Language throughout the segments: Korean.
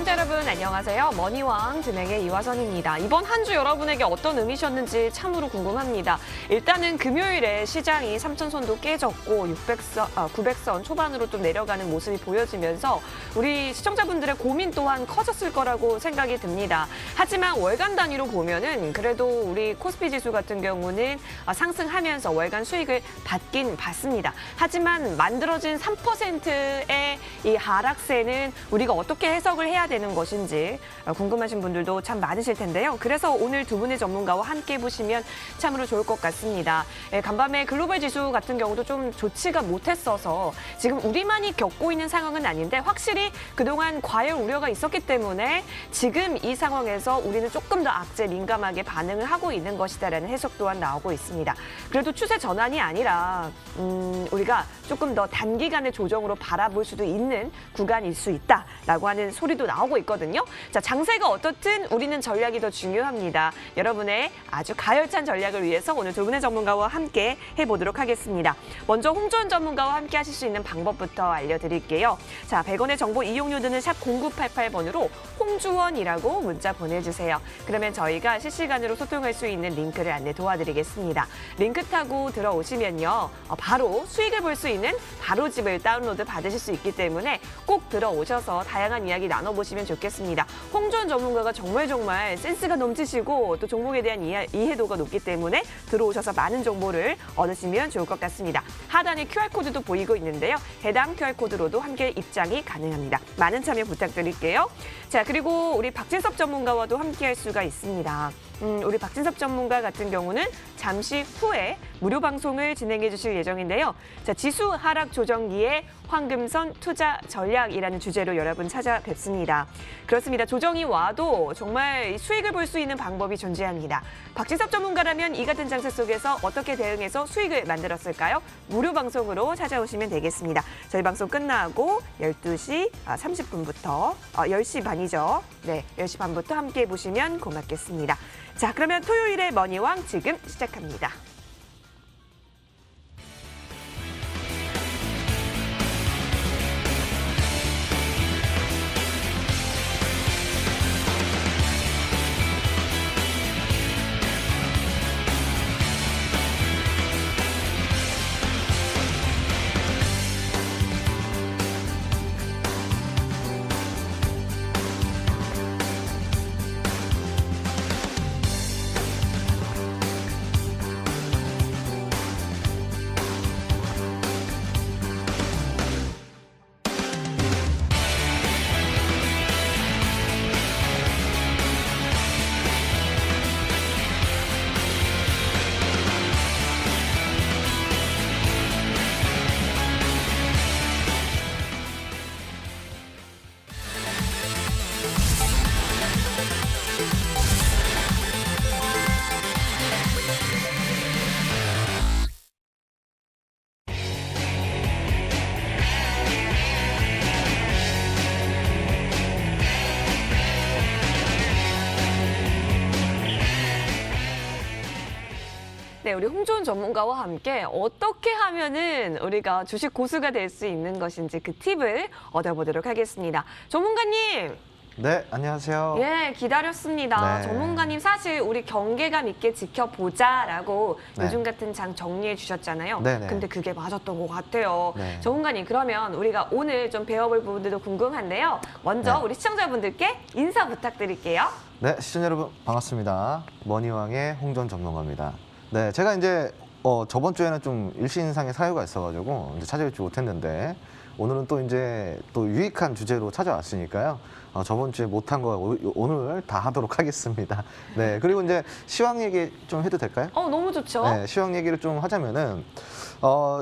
시청자 여러분 안녕하세요. 머니왕 진행의 이화선입니다. 이번 한 주 여러분에게 어떤 의미셨는지 참으로 궁금합니다. 일단은 금요일에 시장이 3,000선도 깨졌고 900선 초반으로 좀 내려가는 모습이 보여지면서 우리 시청자분들의 고민 또한 커졌을 거라고 생각이 듭니다. 하지만 월간 단위로 보면은 그래도 우리 코스피 지수 같은 경우는 상승하면서 월간 수익을 받긴 받습니다. 하지만 만들어진 3%의 이 하락세는 우리가 어떻게 해석을 해야 되는 것인지 궁금하신 분들도 참 많으실 텐데요. 그래서 오늘 두 분의 전문가와 함께 보시면 참으로 좋을 것 같습니다. 간밤에 글로벌 지수 같은 경우도 좀 좋지가 못했어서 지금 우리만이 겪고 있는 상황은 아닌데 확실히 그동안 과열 우려가 있었기 때문에 지금 이 상황에서 우리는 조금 더 악재 민감하게 반응을 하고 있는 것이다라는 해석 또한 나오고 있습니다. 그래도 추세 전환이 아니라 우리가 조금 더 단기간의 조정으로 바라볼 수도 있는 구간일 수 있다라고 하는 소리도 나오고 있거든요. 자, 장세가 어떻든 우리는 전략이 더 중요합니다. 여러분의 아주 가열찬 전략을 위해서 오늘 두 분의 전문가와 함께 해보도록 하겠습니다. 먼저 홍주원 전문가와 함께 하실 수 있는 방법부터 알려드릴게요. 자, 100원의 정보 이용료 드는 샵 0988번으로 홍주원이라고 문자 보내주세요. 그러면 저희가 실시간으로 소통할 수 있는 링크를 안내 도와드리겠습니다. 링크 타고 들어오시면요. 바로 수익을 볼 수 있는 바로집을 다운로드 받으실 수 있기 때문에 꼭 들어오셔서 다양한 이야기 나눠보시면 좋겠습니다. 홍주원 전문가가 정말 센스가 넘치시고 또 종목에 대한 이해도가 높기 때문에 들어오셔서 많은 정보를 얻으시면 좋을 것 같습니다. 하단에 QR코드도 보이고 있는데요. 해당 QR코드로도 함께 입장이 가능합니다. 많은 참여 부탁드릴게요. 자, 그리고 우리 박진섭 전문가와도 함께 할 수가 있습니다. 우리 박진섭 전문가 같은 경우는 잠시 후에 무료 방송을 진행해 주실 예정인데요. 자, 지수 하락 조정기의 황금선 투자 전략이라는 주제로 여러분 찾아뵙습니다. 그렇습니다. 조정이 와도 정말 수익을 볼 수 있는 방법이 존재합니다. 박진섭 전문가라면 이 같은 장세 속에서 어떻게 대응해서 수익을 만들었을까요? 무료 방송으로 찾아오시면 되겠습니다. 저희 방송 끝나고 12시 30분부터 10시 반이죠. 네, 10시 반부터 함께 해보시면 고맙겠습니다. 자, 그러면 토요일의 머니왕 지금 시작합니다. 네, 우리 홍주원 전문가와 함께 어떻게 하면은 우리가 주식 고수가 될 수 있는 것인지 그 팁을 얻어보도록 하겠습니다. 전문가님! 네, 안녕하세요. 예, 기다렸습니다. 네. 전문가님 사실 우리 경계감 있게 지켜보자라고 네. 요즘 같은 장 정리해 주셨잖아요. 네네. 근데 그게 맞았던 것 같아요. 네. 전문가님, 그러면 우리가 오늘 좀 배워볼 부분들도 궁금한데요. 먼저 네. 우리 시청자분들께 인사 부탁드릴게요. 네, 시청자 여러분 반갑습니다. 머니왕의 홍전 전문가입니다. 네, 제가 이제 저번 주에는 좀 일신상의 사유가 있어가지고 이제 찾아뵙지 못했는데 오늘은 또 이제 또 유익한 주제로 찾아왔으니까요. 저번 주에 못한 거 오늘 다 하도록 하겠습니다. 네, 그리고 이제 시황 얘기 좀 해도 될까요? 너무 좋죠. 네, 시황 얘기를 좀 하자면은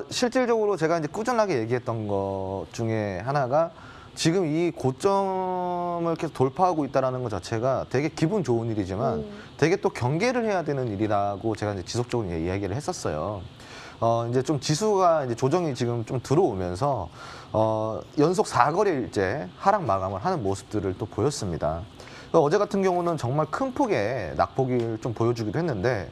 실질적으로 제가 이제 꾸준하게 얘기했던 것 중에 하나가 지금 이 고점을 계속 돌파하고 있다는 것 자체가 되게 기분 좋은 일이지만 되게 또 경계를 해야 되는 일이라고 제가 이제 지속적으로 이야기를 했었어요. 이제 좀 지수가 이제 조정이 지금 좀 들어오면서 연속 4거래일째 하락 마감을 하는 모습들을 또 보였습니다. 어제 같은 경우는 정말 큰 폭의 낙폭을 좀 보여주기도 했는데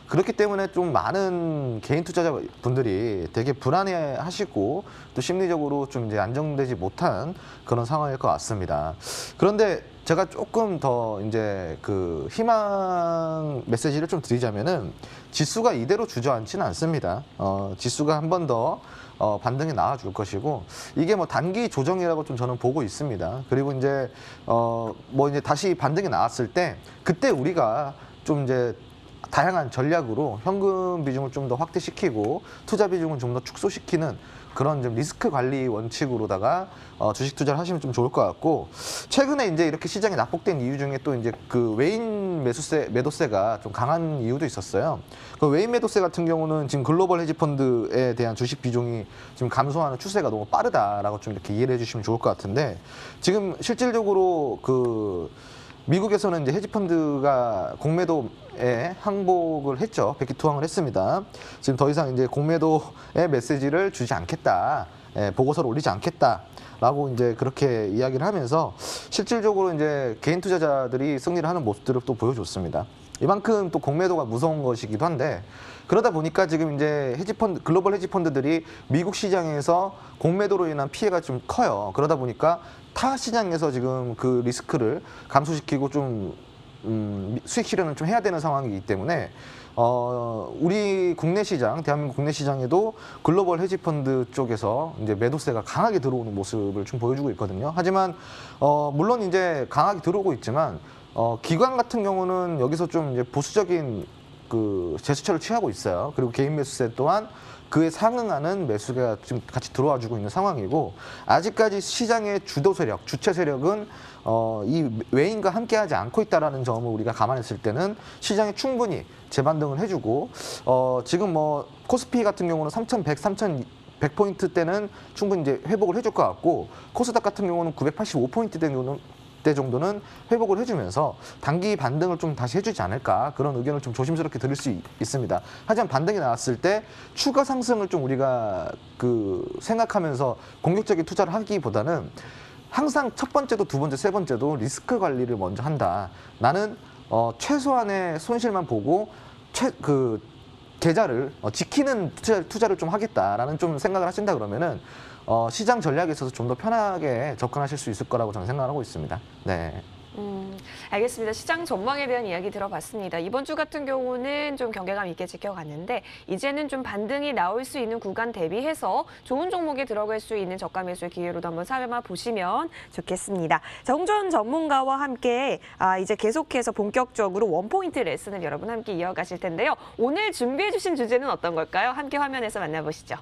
그렇기 때문에 좀 많은 개인 투자자분들이 되게 불안해하시고 또 심리적으로 좀 이제 안정되지 못한 그런 상황일 것 같습니다. 그런데 제가 조금 더 이제 그 희망 메시지를 좀 드리자면은 지수가 이대로 주저앉지는 않습니다. 지수가 한 번 더 반등이 나와줄 것이고 이게 뭐 단기 조정이라고 좀 저는 보고 있습니다. 그리고 이제 뭐 이제 다시 반등이 나왔을 때 그때 우리가 좀 이제 다양한 전략으로 현금 비중을 좀 더 확대시키고 투자 비중을 좀 더 축소시키는 그런 좀 리스크 관리 원칙으로다가 주식 투자를 하시면 좀 좋을 것 같고 최근에 이제 이렇게 시장이 낙폭된 이유 중에 또 이제 그 외인 매도세가 좀 강한 이유도 있었어요. 그 외인 매도세 같은 경우는 지금 글로벌 헤지 펀드에 대한 주식 비중이 지금 감소하는 추세가 너무 빠르다라고 좀 이렇게 이해를 해주시면 좋을 것 같은데 지금 실질적으로 그 미국에서는 이제 헤지펀드가 공매도에 항복을 했죠. 백기투항을 했습니다. 지금 더 이상 이제 공매도의 메시지를 주지 않겠다. 보고서를 올리지 않겠다라고 이제 그렇게 이야기를 하면서 실질적으로 이제 개인 투자자들이 승리를 하는 모습들을 또 보여줬습니다. 이만큼 또 공매도가 무서운 것이기도 한데 그러다 보니까 지금 이제 헤지펀드, 글로벌 헤지펀드들이 미국 시장에서 공매도로 인한 피해가 좀 커요. 그러다 보니까 타 시장에서 지금 그 리스크를 감소시키고 좀 수익 실현을 좀 해야 되는 상황이기 때문에 우리 국내 시장, 대한민국 국내 시장에도 글로벌 헤지펀드 쪽에서 이제 매도세가 강하게 들어오는 모습을 좀 보여주고 있거든요. 하지만 물론 이제 강하게 들어오고 있지만 기관 같은 경우는 여기서 좀 이제 보수적인 그 제스처를 취하고 있어요. 그리고 개인 매수세 또한 그에 상응하는 매수가 지금 같이 들어와주고 있는 상황이고 아직까지 시장의 주도 세력, 주체 세력은 이 외인과 함께하지 않고 있다라는 점을 우리가 감안했을 때는 시장이 충분히 재반등을 해주고 지금 뭐 코스피 같은 경우는 3,100, 3,100포인트 때는 충분히 이제 회복을 해줄 것 같고 코스닥 같은 경우는 985포인트 때 정도는 회복을 해주면서 단기 반등을 좀 다시 해주지 않을까 그런 의견을 좀 조심스럽게 드릴 수 있습니다. 하지만 반등이 나왔을 때 추가 상승을 좀 우리가 그 생각하면서 공격적인 투자를 하기보다는 항상 첫 번째도 두 번째, 세 번째도 리스크 관리를 먼저 한다. 나는 최소한의 손실만 보고 계좌를 지키는 투자를 좀 하겠다라는 좀 생각을 하신다 그러면은 시장 전략에 있어서 좀 더 편하게 접근하실 수 있을 거라고 저는 생각하고 있습니다. 네. 알겠습니다. 시장 전망에 대한 이야기 들어봤습니다. 이번 주 같은 경우는 좀 경계감 있게 지켜갔는데 이제는 좀 반등이 나올 수 있는 구간 대비해서 좋은 종목에 들어갈 수 있는 저가 매수의 기회로도 한번 삼아 보시면 좋겠습니다. 자, 홍준 전문가와 함께 이제 계속해서 본격적으로 원포인트 레슨을 여러분 함께 이어가실 텐데요. 오늘 준비해 주신 주제는 어떤 걸까요? 함께 화면에서 만나보시죠.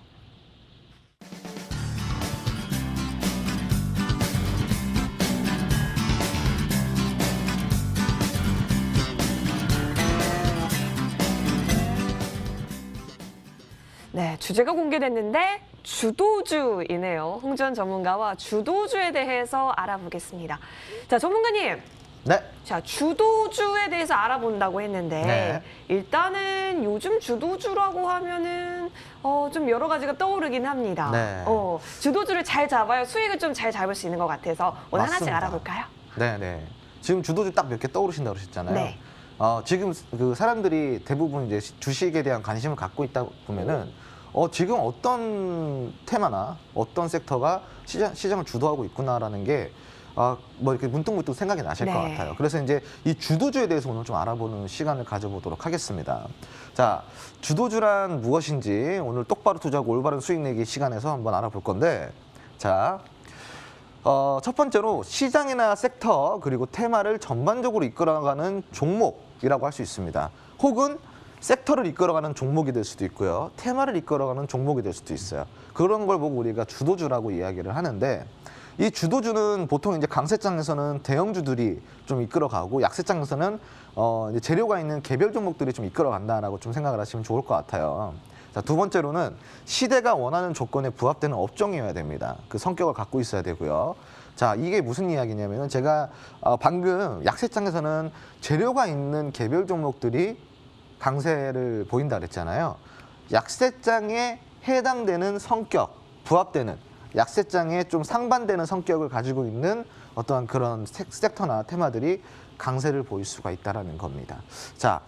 네, 주제가 공개됐는데 주도주이네요. 홍준 전문가와 주도주에 대해서 알아보겠습니다. 자, 전문가님. 네. 자, 주도주에 대해서 알아본다고 했는데 네. 일단은 요즘 주도주라고 하면은 좀 여러 가지가 떠오르긴 합니다. 네. 주도주를 잘 잡아야 수익을 좀 잘 잡을 수 있는 것 같아서 오늘 하나씩 맞습니다. 알아볼까요? 네. 지금 주도주 딱 몇 개 떠오르신다고 그러셨잖아요. 네. 지금 그 사람들이 대부분 이제 주식에 대한 관심을 갖고 있다 보면은 지금 어떤 테마나 어떤 섹터가 시장을 주도하고 있구나라는 게 뭐 이렇게 문득문득 생각이 나실 것 네. 같아요. 그래서 이제 이 주도주에 대해서 오늘 좀 알아보는 시간을 가져보도록 하겠습니다. 자, 주도주란 무엇인지 오늘 똑바로 투자하고 올바른 수익 내기 시간에서 한번 알아볼 건데, 자, 첫 번째로 시장이나 섹터 그리고 테마를 전반적으로 이끌어가는 종목이라고 할 수 있습니다. 혹은 섹터를 이끌어가는 종목이 될 수도 있고요. 테마를 이끌어가는 종목이 될 수도 있어요. 그런 걸 보고 우리가 주도주라고 이야기를 하는데 이 주도주는 보통 이제 강세장에서는 대형주들이 좀 이끌어가고 약세장에서는 이제 재료가 있는 개별 종목들이 좀 이끌어간다라고 좀 생각을 하시면 좋을 것 같아요. 자, 두 번째로는 시대가 원하는 조건에 부합되는 업종이어야 됩니다. 그 성격을 갖고 있어야 되고요. 자, 이게 무슨 이야기냐면은 제가 방금 약세장에서는 재료가 있는 개별 종목들이 강세를 보인다 그랬잖아요. 약세장에 해당되는 성격, 부합되는 약세장에 좀 상반되는 성격을 가지고 있는 어떠한 그런 섹터나 테마들이 강세를 보일 수가 있다라는 겁니다. 자,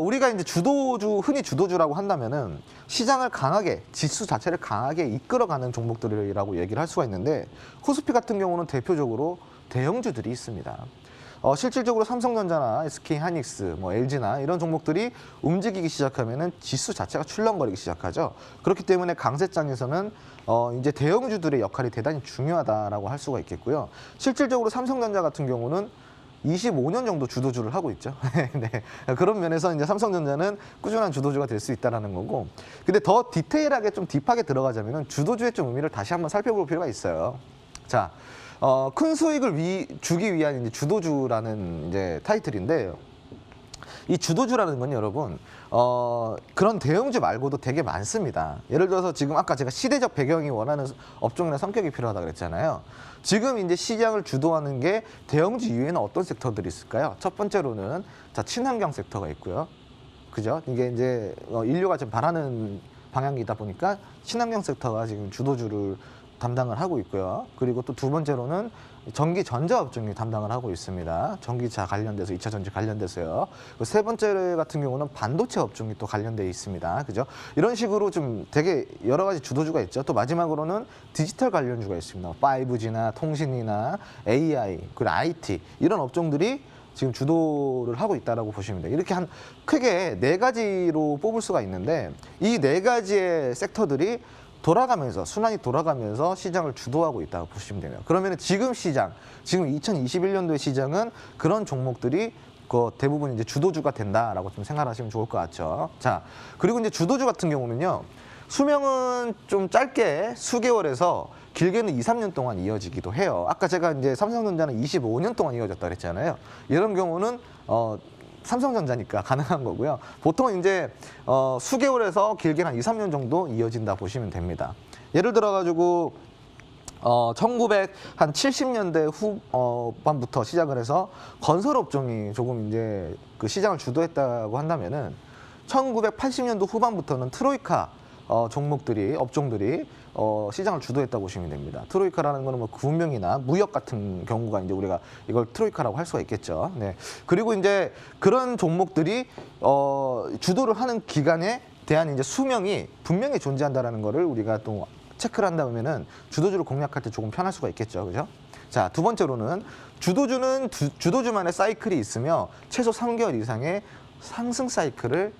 우리가 이제 주도주, 흔히 주도주라고 한다면은 시장을 강하게, 지수 자체를 강하게 이끌어가는 종목들이라고 얘기를 할 수가 있는데, 코스피 같은 경우는 대표적으로 대형주들이 있습니다. 실질적으로 삼성전자나 SK하이닉스, LG나 이런 종목들이 움직이기 시작하면은 지수 자체가 출렁거리기 시작하죠. 그렇기 때문에 강세장에서는 이제 대형주들의 역할이 대단히 중요하다라고 할 수가 있겠고요. 실질적으로 삼성전자 같은 경우는 25년 정도 주도주를 하고 있죠. 네. 그런 면에서 이제 삼성전자는 꾸준한 주도주가 될 수 있다라는 거고. 근데 더 디테일하게 좀 딥하게 들어가자면은 주도주의 좀 의미를 다시 한번 살펴볼 필요가 있어요. 자, 큰 수익을 주기 위한 이제 주도주라는 이제 타이틀인데, 이 주도주라는 건 여러분 그런 대형주 말고도 되게 많습니다. 예를 들어서 지금 아까 제가 시대적 배경이 원하는 업종이나 성격이 필요하다 그랬잖아요. 지금 이제 시장을 주도하는 게 대형주 이외에는 어떤 섹터들이 있을까요? 첫 번째로는 자, 친환경 섹터가 있고요. 그죠? 이게 이제 인류가 좀 바라는 방향이다 보니까 친환경 섹터가 지금 주도주를 담당을 하고 있고요. 그리고 또 두 번째로는 전기 전자 업종이 담당을 하고 있습니다. 전기차 관련돼서 2차 전지 관련돼서요. 세 번째 같은 경우는 반도체 업종이 또 관련돼 있습니다. 그죠? 이런 식으로 좀 되게 여러 가지 주도주가 있죠. 또 마지막으로는 디지털 관련주가 있습니다. 5G나 통신이나 AI, 그리고 IT 이런 업종들이 지금 주도를 하고 있다라고 보시면 돼요. 이렇게 한 크게 4가지로 뽑을 수가 있는데, 이 4가지의 섹터들이 돌아가면서, 순환이 돌아가면서 시장을 주도하고 있다고 보시면 돼요. 그러면 지금 시장, 지금 2021년도의 시장은 그런 종목들이 대부분 이제 주도주가 된다라고 좀 생각하시면 좋을 것 같죠. 자, 그리고 이제 주도주 같은 경우는요, 수명은 좀 짧게 수개월에서 길게는 2, 3년 동안 이어지기도 해요. 아까 제가 이제 삼성전자는 25년 동안 이어졌다 그랬잖아요. 이런 경우는 삼성전자니까 가능한 거고요. 보통 이제 수개월에서 길게는 한 2, 3년 정도 이어진다 보시면 됩니다. 예를 들어가지고 1970년대 후반부터 시작을 해서 건설 업종이 조금 이제 그 시장을 주도했다고 한다면은 1980년도 후반부터는 트로이카 업종들이 시장을 주도했다고 보시면 됩니다. 트로이카라는 거는 뭐 금융이나 무역 같은 경우가 이제 우리가 이걸 트로이카라고 할 수가 있겠죠. 네. 그리고 이제 그런 종목들이 주도를 하는 기간에 대한 이제 수명이 분명히 존재한다라는 거를 우리가 또 체크를 한다면은 주도주를 공략할 때 조금 편할 수가 있겠죠. 그죠? 자, 두 번째로는 주도주는 주도주만의 사이클이 있으며 최소 3개월 이상의 상승 사이클을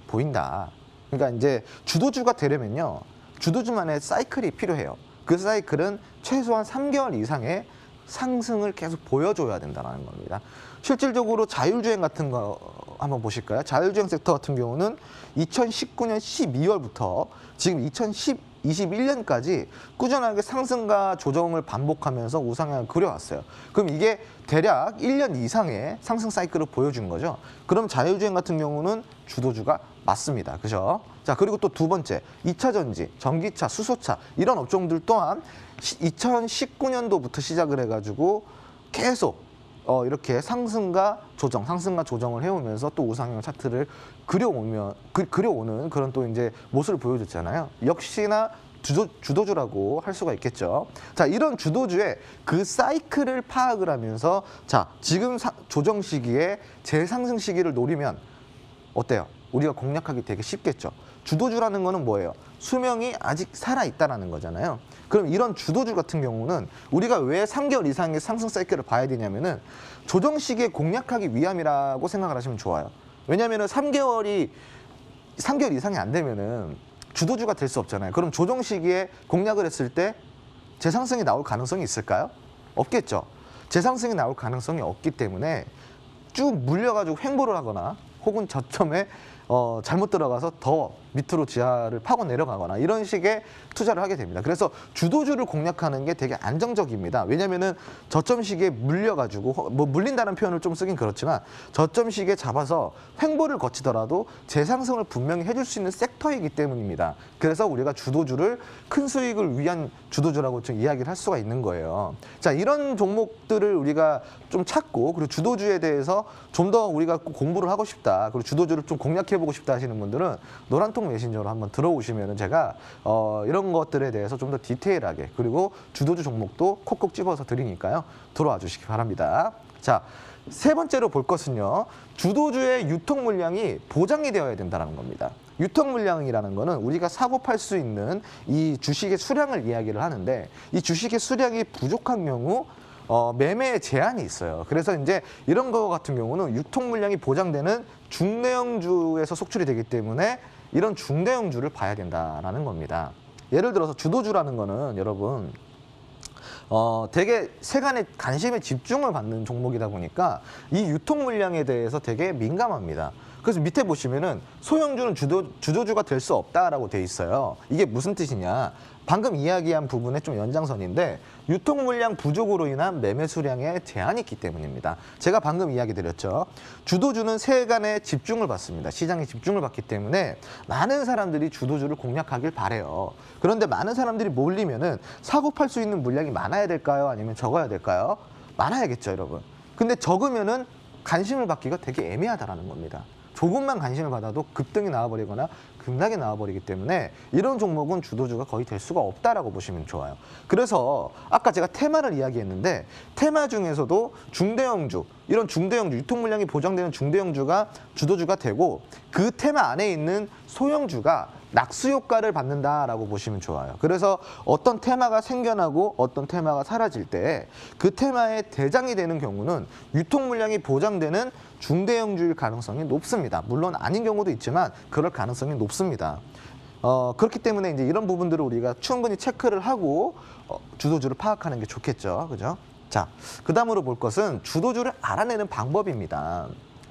보인다. 그러니까 이제 주도주가 되려면요, 주도주만의 사이클이 필요해요. 그 사이클은 최소한 3개월 이상의 상승을 계속 보여줘야 된다는 겁니다. 실질적으로 자율주행 같은 거 한번 보실까요? 자율주행 섹터 같은 경우는 2019년 12월부터 지금 2021년까지 꾸준하게 상승과 조정을 반복하면서 우상향을 그려왔어요. 그럼 이게 대략 1년 이상의 상승 사이클을 보여준 거죠. 그럼 자율주행 같은 경우는 주도주가 맞습니다. 그죠? 자, 그리고 또 두 번째, 2차 전지, 전기차, 수소차 이런 업종들 또한 2019년도부터 시작을 해가지고 계속 이렇게 상승과 조정을 해오면서 또 우상향 차트를 그려오는 그런 또 이제 모습을 보여줬잖아요. 역시나 주도주라고 할 수가 있겠죠. 자, 이런 주도주의 그 사이클을 파악을 하면서 자, 지금 조정 시기에 재상승 시기를 노리면 어때요? 우리가 공략하기 되게 쉽겠죠. 주도주라는 거는 뭐예요? 수명이 아직 살아있다라는 거잖아요. 그럼 이런 주도주 같은 경우는 우리가 왜 3개월 이상의 상승 사이클을 봐야 되냐면은 조정 시기에 공략하기 위함이라고 생각을 하시면 좋아요. 왜냐면은 3개월 이상이 안 되면은 주도주가 될 수 없잖아요. 그럼 조정 시기에 공략을 했을 때 재상승이 나올 가능성이 있을까요? 없겠죠. 재상승이 나올 가능성이 없기 때문에 쭉 물려가지고 횡보를 하거나 혹은 저점에 잘못 들어가서 더 밑으로 지하를 파고 내려가거나 이런 식의 투자를 하게 됩니다. 그래서 주도주를 공략하는 게 되게 안정적입니다. 왜냐면은 저점 시기에 물려가지고 뭐 물린다는 표현을 좀 쓰긴 그렇지만 저점 시기에 잡아서 횡보를 거치더라도 재상승을 분명히 해줄 수 있는 섹터이기 때문입니다. 그래서 우리가 주도주를 큰 수익을 위한 주도주라고 좀 이야기를 할 수가 있는 거예요. 자, 이런 종목들을 우리가 좀 찾고 그리고 주도주에 대해서 좀 더 우리가 공부를 하고 싶다. 그리고 주도주를 좀 공략해보고 싶다 하시는 분들은 노란통 메신저로 한번 들어오시면 제가 이런 것들에 대해서 좀 더 디테일하게 그리고 주도주 종목도 콕콕 집어서 드리니까요. 들어와 주시기 바랍니다. 자, 세 번째로 볼 것은요. 주도주의 유통 물량이 보장이 되어야 된다는 겁니다. 유통 물량이라는 거는 우리가 사고 팔 수 있는 이 주식의 수량을 이야기를 하는데 이 주식의 수량이 부족한 경우 매매에 제한이 있어요. 그래서 이제 이런 거 같은 경우는 유통 물량이 보장되는 중대형주에서 속출이 되기 때문에 이런 중대형주를 봐야 된다라는 겁니다. 예를 들어서 주도주라는 거는 여러분 되게 세간의 관심에 집중을 받는 종목이다 보니까 이 유통 물량에 대해서 되게 민감합니다. 그래서 밑에 보시면은 소형주는 주도주가 될 수 없다라고 돼 있어요. 이게 무슨 뜻이냐? 방금 이야기한 부분의 좀 연장선인데 유통 물량 부족으로 인한 매매 수량에 제한이 있기 때문입니다. 제가 방금 이야기 드렸죠. 주도주는 세간의 집중을 받습니다. 시장에 집중을 받기 때문에 많은 사람들이 주도주를 공략하길 바래요. 그런데 많은 사람들이 몰리면은 사고 팔 수 있는 물량이 많아야 될까요? 아니면 적어야 될까요? 많아야겠죠, 여러분. 근데 적으면은 관심을 받기가 되게 애매하다라는 겁니다. 조금만 관심을 받아도 급등이 나와버리거나 급락이 나와버리기 때문에 이런 종목은 주도주가 거의 될 수가 없다라고 보시면 좋아요. 그래서 아까 제가 테마를 이야기했는데 테마 중에서도 중대형주, 이런 중대형주, 유통 물량이 보장되는 중대형주가 주도주가 되고 그 테마 안에 있는 소형주가 낙수 효과를 받는다라고 보시면 좋아요. 그래서 어떤 테마가 생겨나고 어떤 테마가 사라질 때 그 테마의 대장이 되는 경우는 유통 물량이 보장되는 중대형주일 가능성이 높습니다. 물론 아닌 경우도 있지만 그럴 가능성이 높습니다. 그렇기 때문에 이제 이런 부분들을 우리가 충분히 체크를 하고 주도주를 파악하는 게 좋겠죠. 그죠? 자, 그 다음으로 볼 것은 주도주를 알아내는 방법입니다.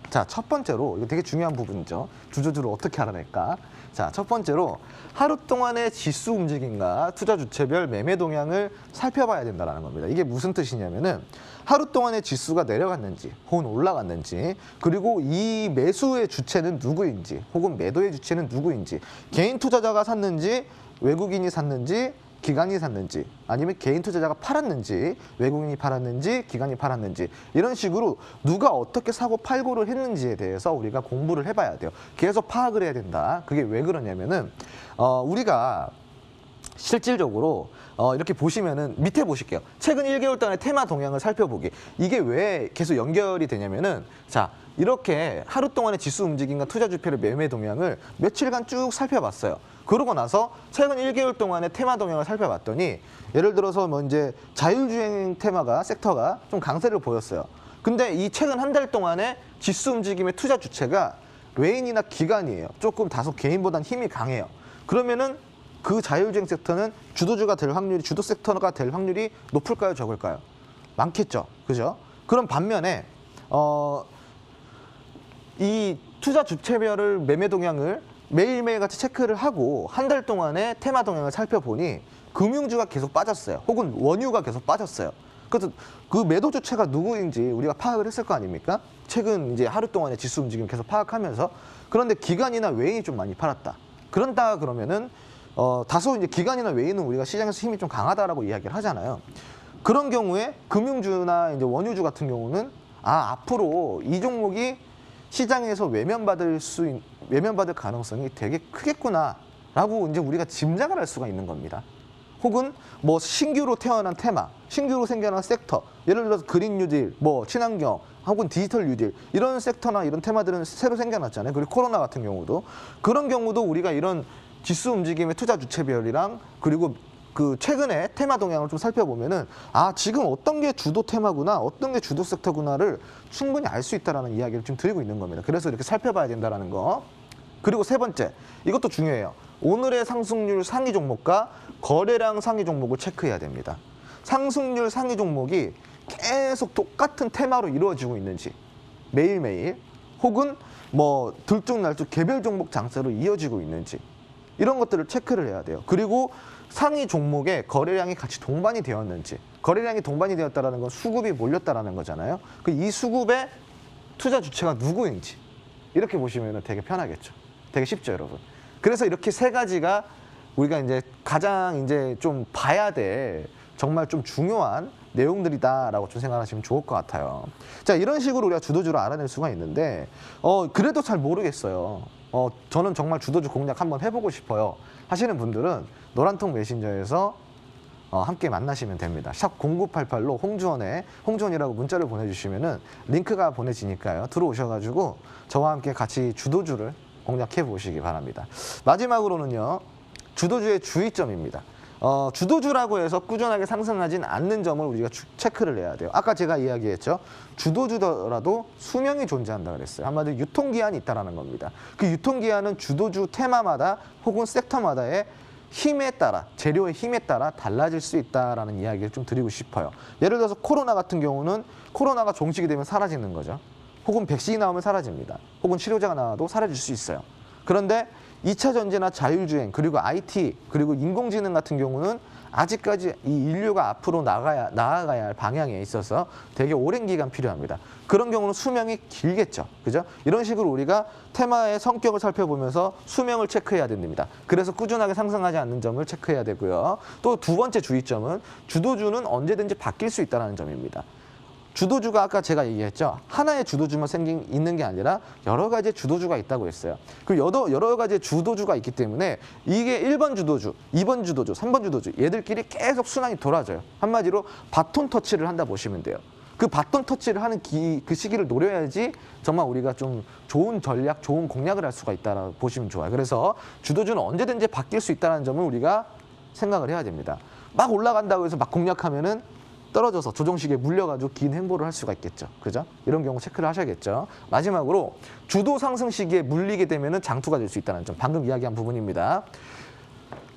자, 첫 번째로, 이거 되게 중요한 부분이죠. 주도주를 어떻게 알아낼까? 자, 첫 번째로 하루 동안의 지수 움직임과 투자 주체별 매매 동향을 살펴봐야 된다는 겁니다. 이게 무슨 뜻이냐면은 하루 동안의 지수가 내려갔는지 혹은 올라갔는지, 그리고 이 매수의 주체는 누구인지 혹은 매도의 주체는 누구인지, 개인 투자자가 샀는지 외국인이 샀는지 기관이 샀는지, 아니면 개인 투자자가 팔았는지 외국인이 팔았는지 기관이 팔았는지, 이런 식으로 누가 어떻게 사고 팔고를 했는지에 대해서 우리가 공부를 해봐야 돼요. 계속 파악을 해야 된다. 그게 왜 그러냐면은 우리가 실질적으로 이렇게 보시면은 밑에 보실게요. 최근 1개월 동안의 테마 동향을 살펴보기. 이게 왜 계속 연결이 되냐면은 자, 이렇게 하루 동안의 지수 움직임과 투자 주표의 매매 동향을 며칠간 쭉 살펴봤어요. 그러고 나서 최근 1개월 동안의 테마 동향을 살펴봤더니 예를 들어서 뭐 이제 자율주행 테마가 섹터가 좀 강세를 보였어요. 근데 이 최근 한 달 동안의 지수 움직임의 투자 주체가 외인이나 기관이에요. 조금 다소 개인보단 힘이 강해요. 그러면은 그 자율주행 섹터는 주도주가 될 확률이, 주도 섹터가 될 확률이 높을까요, 적을까요? 많겠죠. 그죠? 그럼 반면에 이 투자 주체별을 매매 동향을 매일매일 같이 체크를 하고 한 달 동안의 테마 동향을 살펴보니 금융주가 계속 빠졌어요. 혹은 원유가 계속 빠졌어요. 그래서 그 매도 주체가 누구인지 우리가 파악을 했을 거 아닙니까? 최근 이제 하루 동안의 지수 움직임 계속 파악하면서. 그런데 기관이나 외인이 좀 많이 팔았다. 그런다 그러면은 다소 이제 기관이나 외인은 우리가 시장에서 힘이 좀 강하다라고 이야기를 하잖아요. 그런 경우에 금융주나 이제 원유주 같은 경우는 앞으로 이 종목이 시장에서 외면받을 가능성이 되게 크겠구나라고 이제 우리가 짐작을 할 수가 있는 겁니다. 혹은 뭐 신규로 태어난 테마, 신규로 생겨난 섹터, 예를 들어서 그린 뉴딜, 뭐 친환경, 혹은 디지털 뉴딜, 이런 섹터나 이런 테마들은 새로 생겨났잖아요. 그리고 코로나 같은 경우도, 그런 경우도 우리가 이런 지수 움직임의 투자 주체별이랑 그리고 그 최근에 테마 동향을 좀 살펴보면은 지금 어떤 게 주도 테마구나, 어떤 게 주도 섹터구나를 충분히 알 수 있다라는 이야기를 지금 드리고 있는 겁니다. 그래서 이렇게 살펴봐야 된다라는 거. 그리고 세 번째, 이것도 중요해요. 오늘의 상승률 상위 종목과 거래량 상위 종목을 체크해야 됩니다. 상승률 상위 종목이 계속 똑같은 테마로 이루어지고 있는지, 매일매일, 혹은 뭐 들쭉날쭉 개별 종목 장세로 이어지고 있는지, 이런 것들을 체크를 해야 돼요. 그리고 상위 종목에 거래량이 같이 동반이 되었는지, 거래량이 동반이 되었다는 건 수급이 몰렸다는 거잖아요. 이 수급의 투자 주체가 누구인지 이렇게 보시면 되게 편하겠죠. 되게 쉽죠, 여러분. 그래서 이렇게 세 가지가 우리가 이제 가장 이제 좀 봐야 될 정말 좀 중요한 내용들이다라고 좀 생각하시면 좋을 것 같아요. 자, 이런 식으로 우리가 주도주를 알아낼 수가 있는데 그래도 잘 모르겠어요. 저는 정말 주도주 공략 한번 해보고 싶어요 하시는 분들은 노란통 메신저에서 함께 만나시면 됩니다. 샵 0988로 홍주원이라고 문자를 보내주시면은 링크가 보내지니까요. 들어오셔가지고 저와 함께 같이 주도주를 공략해 보시기 바랍니다. 마지막으로는요, 주도주의 주의점입니다. 주도주라고 해서 꾸준하게 상승하진 않는 점을 우리가 체크를 해야 돼요. 아까 제가 이야기했죠. 주도주더라도 수명이 존재한다 그랬어요. 한마디로 유통기한이 있다는 겁니다. 그 유통기한은 주도주 테마마다 혹은 섹터마다의 힘에 따라, 재료의 힘에 따라 달라질 수 있다는 이야기를 좀 드리고 싶어요. 예를 들어서 코로나 같은 경우는 코로나가 종식이 되면 사라지는 거죠. 혹은 백신이 나오면 사라집니다. 혹은 치료제가 나와도 사라질 수 있어요. 그런데 2차 전지나 자율주행, 그리고 IT, 그리고 인공지능 같은 경우는 아직까지 이 인류가 앞으로 나아가야 할 방향에 있어서 되게 오랜 기간 필요합니다. 그런 경우는 수명이 길겠죠. 그죠? 이런 식으로 우리가 테마의 성격을 살펴보면서 수명을 체크해야 됩니다. 그래서 꾸준하게 상승하지 않는 점을 체크해야 되고요. 또 두 번째 주의점은 주도주는 언제든지 바뀔 수 있다는 점입니다. 주도주가 아까 제가 얘기했죠. 하나의 주도주만 있는 게 아니라 여러 가지의 주도주가 있다고 했어요. 그 여러 가지의 주도주가 있기 때문에 이게 1번 주도주, 2번 주도주, 3번 주도주 얘들끼리 계속 순환이 돌아져요. 한마디로 바톤 터치를 한다 보시면 돼요. 그 바톤 터치를 하는 그 시기를 노려야지 정말 우리가 좀 좋은 전략, 좋은 공략을 할 수가 있다고 보시면 좋아요. 그래서 주도주는 언제든지 바뀔 수 있다는 점을 우리가 생각을 해야 됩니다. 막 올라간다고 해서 막 공략하면은 떨어져서 조정식에 물려가지고 긴 행보를 할 수가 있겠죠. 그죠? 이런 경우 체크를 하셔야겠죠. 마지막으로 주도 상승 시기에 물리게 되면은 장투가 될 수 있다는 점. 방금 이야기한 부분입니다.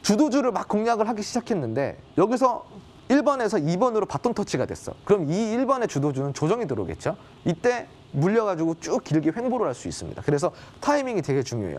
주도주를 막 공략을 하기 시작했는데 여기서 1번에서 2번으로 바톤 터치가 됐어. 그럼 이 1번의 주도주는 조정이 들어오겠죠. 이때 물려가지고 쭉 길게 횡보를 할 수 있습니다. 그래서 타이밍이 되게 중요해요.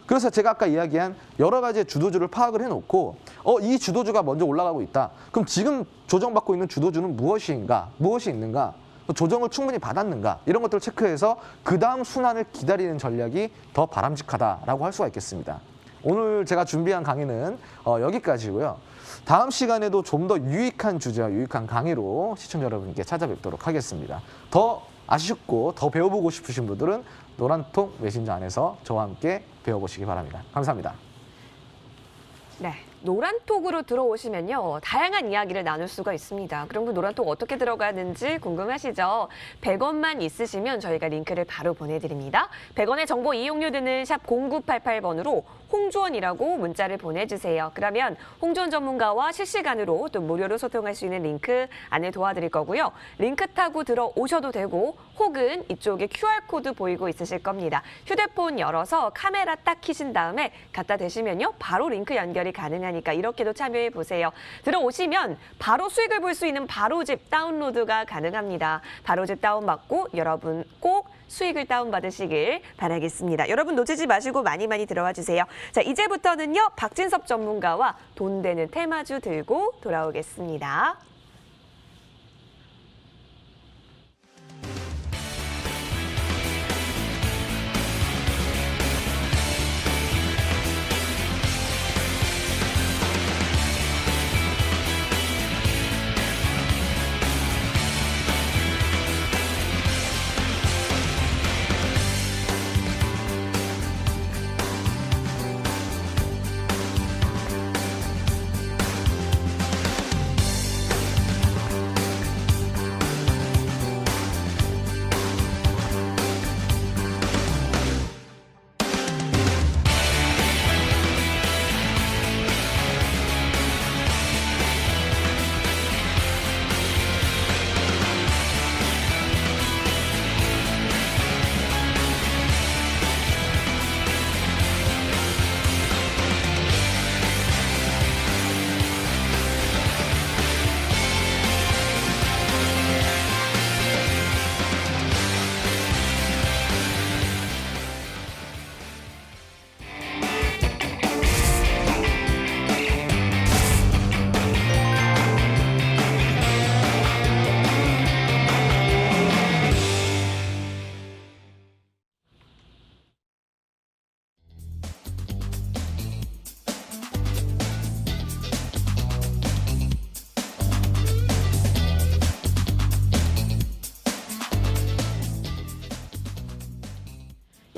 그래서 제가 아까 이야기한 여러 가지의 주도주를 파악을 해놓고 이 주도주가 먼저 올라가고 있다. 그럼 지금 조정받고 있는 주도주는 무엇이 있는가? 조정을 충분히 받았는가? 이런 것들을 체크해서 그 다음 순환을 기다리는 전략이 더 바람직하다라고 할 수가 있겠습니다. 오늘 제가 준비한 강의는 여기까지고요. 다음 시간에도 좀 더 유익한 주제와 유익한 강의로 시청자 여러분께 찾아뵙도록 하겠습니다. 더 아쉽고 더 배워보고 싶으신 분들은 노란통 메신저 안에서 저와 함께 배워보시기 바랍니다. 감사합니다. 네, 노란톡으로 들어오시면요. 다양한 이야기를 나눌 수가 있습니다. 그럼 그 노란톡 어떻게 들어가는지 궁금하시죠? 100원만 있으시면 저희가 링크를 바로 보내드립니다. 100원의 정보 이용료 드는 샵 0988번으로 홍주원이라고 문자를 보내주세요. 그러면 홍주원 전문가와 실시간으로 또 무료로 소통할 수 있는 링크 안내 도와드릴 거고요. 링크 타고 들어오셔도 되고 혹은 이쪽에 QR코드 보이고 있으실 겁니다. 휴대폰 열어서 카메라 딱 켜신 다음에 갖다 대시면요. 바로 링크 연결이 가능하니까 이렇게도 참여해 보세요. 들어오시면 바로 수익을 볼 수 있는 바로집 다운로드가 가능합니다. 바로집 다운받고 여러분 꼭 수익을 다운받으시길 바라겠습니다. 여러분 놓치지 마시고 많이 들어와 주세요. 자, 이제부터는요. 박진섭 전문가와 돈 되는 테마주 들고 돌아오겠습니다.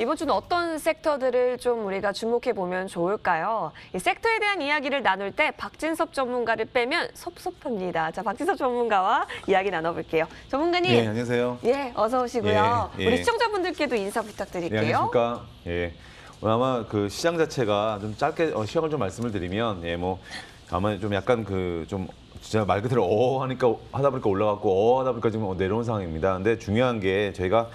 이번 주는 어떤 섹터들을 좀 우리가 주목해 보면 좋을까요? 이 섹터에 대한 이야기를 나눌 때 박진섭 전문가를 빼면 섭섭합니다. 자, 박진섭 전문가와 이야기 나눠볼게요. 전문가님. 예, 안녕하세요. 예, 어서 오시고요. 예, 예. 우리 시청자분들께도 인사 부탁드릴게요. 예, 안녕하십니까. 예. 오늘 아마 그 시장 자체가 좀 짧게 시황을 좀 말씀을 드리면, 예, 뭐 아마 좀 약간 그 좀 진짜 말 그대로 하다 보니까 올라갔고 하다 보니까 지금 내려온 상황입니다. 근데 중요한 게 저희가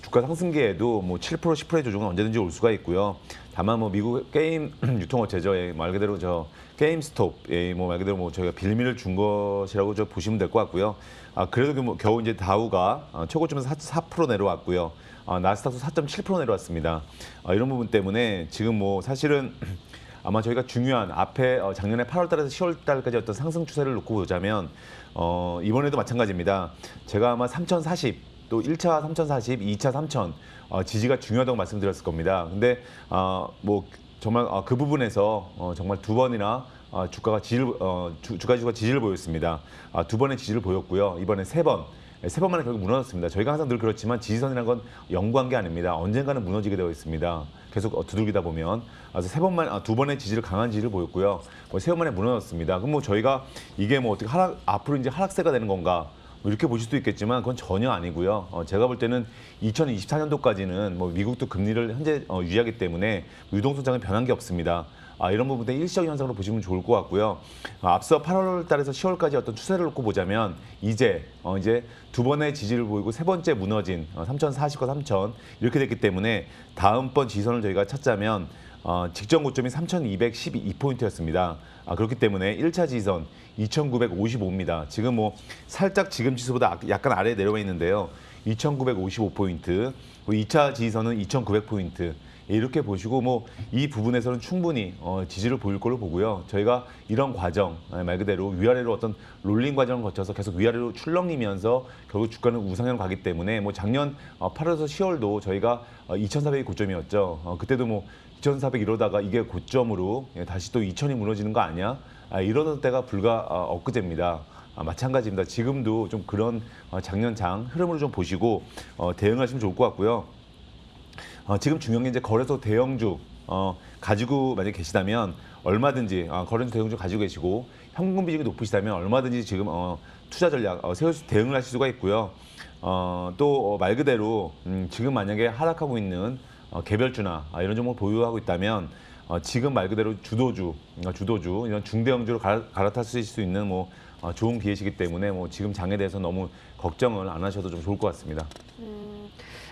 주가 상승기에도 뭐 7% 10%의 조정은 언제든지 올 수가 있고요. 다만 뭐 미국 게임 유통업체죠. 예, 말 그대로 게임스톱, 예, 뭐 말 그대로 뭐 저희가 빌미를 준 것이라고 보시면 될 것 같고요. 그래도 뭐 겨우 이제 다우가 최고점에서 4% 내려왔고요. 나스닥도 4.7% 내려왔습니다. 이런 부분 때문에 지금 뭐 사실은 아마 저희가 중요한 앞에 작년에 8월 달에서 10월 달까지 어떤 상승 추세를 놓고 보자면 이번에도 마찬가지입니다. 제가 아마 3040, 또 1차 3040, 2차 3000 지지가 중요하다고 말씀드렸을 겁니다. 근데 뭐 정말 그 부분에서 정말 두 번이나 주가가 지지를 보였습니다. 두 번의 지지를 보였고요. 이번에 세 번 만에 결국 무너졌습니다. 저희가 항상 늘 그렇지만 지지선이라는 건 영구한 게 아닙니다. 언젠가는 무너지게 되어 있습니다. 계속 두들기다 보면. 그래서 두 번의 지지를 강한 지지를 보였고요. 세 번 만에 무너졌습니다. 그럼 뭐 저희가 이게 뭐 어떻게 앞으로 이제 하락세가 되는 건가? 뭐 이렇게 보실 수도 있겠지만 그건 전혀 아니고요. 제가 볼 때는 2024년도까지는 뭐 미국도 금리를 현재 유지하기 때문에 유동성장은 변한 게 없습니다. 이런 부분에 일시적 현상으로 보시면 좋을 것 같고요. 앞서 8월 달에서 10월까지 어떤 추세를 놓고 보자면 이제 두 번의 지지를 보이고 세 번째 무너진 3040과 3000 이렇게 됐기 때문에 다음번 지지선을 저희가 찾자면 직전 고점이 3212포인트였습니다. 그렇기 때문에 1차 지지선 2955입니다. 지금 뭐 살짝 지금 지수보다 약간 아래에 내려와 있는데요. 2955포인트, 2차 지지선은 2900포인트. 이렇게 보시고 뭐 이 부분에서는 충분히 지지를 보일 걸로 보고요. 저희가 이런 과정, 말 그대로 위아래로 어떤 롤링 과정을 거쳐서 계속 위아래로 출렁이면서 결국 주가는 우상향 가기 때문에 뭐 작년 8월에서 10월도 저희가 2,400이 고점이었죠. 그때도 뭐 2,400 이러다가 이게 고점으로 다시 또 2,000이 무너지는 거 아니야? 이러던 때가 불과 엊그제입니다. 마찬가지입니다. 지금도 좀 그런 작년 장 흐름을 좀 보시고 대응하시면 좋을 것 같고요. 지금 중요한 게 이제 거래소 대형주 가지고 만약에 계시다면 얼마든지 거래소 대형주 가지고 계시고 현금 비중이 높으시다면 얼마든지 지금 투자 전략 대응을 하실 수가 있고요. 또 말 그대로 지금 만약에 하락하고 있는 개별주나 이런 종목을 보유하고 있다면 지금 말 그대로 주도주 이런 중대형주로 갈아타실 수 있는 뭐 좋은 기회시기 때문에 뭐 지금 장에 대해서 너무 걱정을 안 하셔도 좀 좋을 것 같습니다.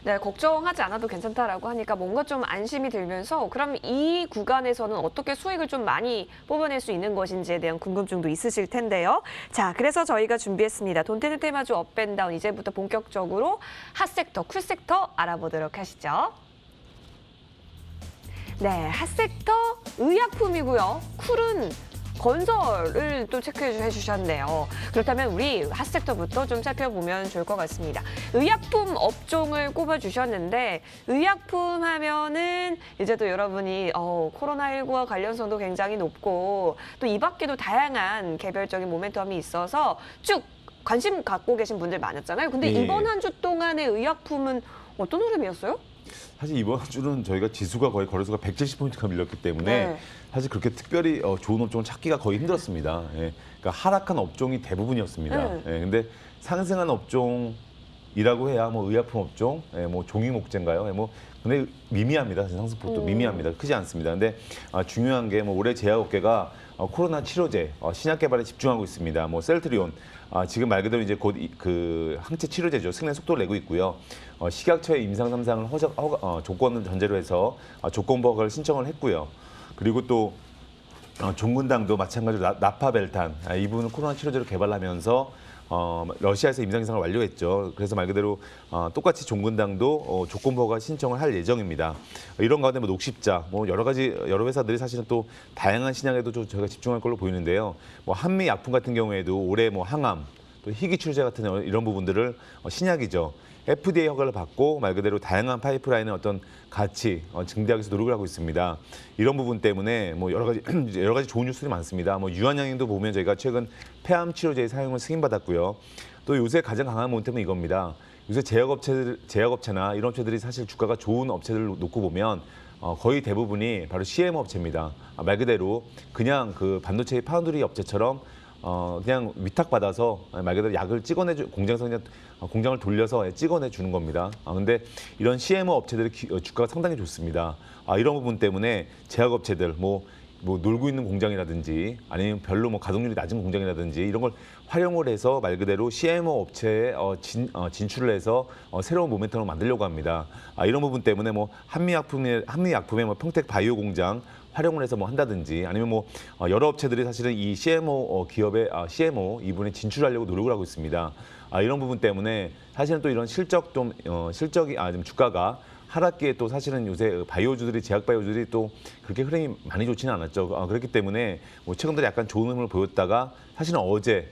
네, 걱정하지 않아도 괜찮다라고 하니까 뭔가 좀 안심이 들면서 그럼 이 구간에서는 어떻게 수익을 좀 많이 뽑아낼 수 있는 것인지에 대한 궁금증도 있으실 텐데요. 자, 그래서 저희가 준비했습니다. 돈테는 테마주 업앤다운 이제부터 본격적으로 핫섹터, 쿨섹터 알아보도록 하시죠. 네, 핫섹터 의약품이고요. 쿨은 건설을 또 체크해 주셨네요. 그렇다면 우리 핫섹터부터 좀 살펴보면 좋을 것 같습니다. 의약품 업종을 꼽아 주셨는데 의약품 하면은 이제 또 여러분이 코로나19와 관련성도 굉장히 높고 또 이 밖에도 다양한 개별적인 모멘텀이 있어서 쭉 관심 갖고 계신 분들 많았잖아요. 근데 예. 이번 한 주 동안의 의약품은 어떤 흐름이었어요? 사실 이번 주는 저희가 지수가 거의 거래소가 170포인트가 밀렸기 때문에 네. 사실 그렇게 특별히 좋은 업종을 찾기가 거의 힘들었습니다. 예. 그러니까 하락한 업종이 대부분이었습니다. 네. 예. 근데 상승한 업종이라고 해야 뭐 의약품 업종, 예, 뭐 종이목재인가요? 예, 뭐 근데 미미합니다. 사실 상승폭도 미미합니다. 크지 않습니다. 근데 중요한 게 뭐 올해 제약업계가 코로나 치료제, 신약 개발에 집중하고 있습니다. 뭐 셀트리온, 지금 말 그대로 이제 곧 그 항체 치료제죠. 승인의 속도를 내고 있고요. 식약처의 임상 3상을 조건을 전제로 해서 조건부 허가를 신청을 했고요. 그리고 또 종근당도 마찬가지로 나파벨탄 이 부분은 코로나 치료제로 개발하면서 러시아에서 임상 이상을 완료했죠. 그래서 말 그대로 똑같이 종근당도 조건부 허가 신청을 할 예정입니다. 이런 가운데 뭐 녹십자, 뭐 여러 회사들이 사실은 또 다양한 신약에도 좀 저희가 집중할 걸로 보이는데요. 뭐 한미 약품 같은 경우에도 올해 뭐 항암, 또 희귀 치료제 같은 이런 부분들을 신약이죠. FDA 허가를 받고 말 그대로 다양한 파이프라인의 어떤 가치 증대하기 위해서 노력을 하고 있습니다. 이런 부분 때문에 뭐 여러 가지 좋은 뉴스들이 많습니다. 뭐 유한양행도 보면 저희가 최근 폐암 치료제의 사용을 승인받았고요. 또 요새 가장 강한 모멘텀은 이겁니다. 요새 제약업체나 이런 업체들이 사실 주가가 좋은 업체들을 놓고 보면 거의 대부분이 바로 CMO 업체입니다. 말 그대로 그냥 그 반도체 파운드리 업체처럼 그냥 위탁받아서 말 그대로 약을 찍어내주 공장에서 그냥 공장을 돌려서 찍어내 주는 겁니다. 근데 이런 CMO 업체들의 주가가 상당히 좋습니다. 이런 부분 때문에 제약업체들 뭐 놀고 있는 공장이라든지 아니면 별로 뭐 가동률이 낮은 공장이라든지 이런 걸 활용을 해서 말 그대로 CMO 업체에 진출을 해서 새로운 모멘텀을 만들려고 합니다. 이런 부분 때문에 뭐 한미약품의 뭐 평택 바이오 공장 활용을 해서 뭐 한다든지 아니면 뭐 여러 업체들이 사실은 이 CMO 기업의 CMO 이분에 진출하려고 노력을 하고 있습니다. 이런 부분 때문에 사실은 또 이런 실적이 좀 주가가 하락기에 또 사실은 요새 바이오주들이 제약 바이오주들이 또 그렇게 흐름이 많이 좋지는 않았죠. 그렇기 때문에 뭐 최근 들어 약간 좋은 흐름을 보였다가 사실은 어제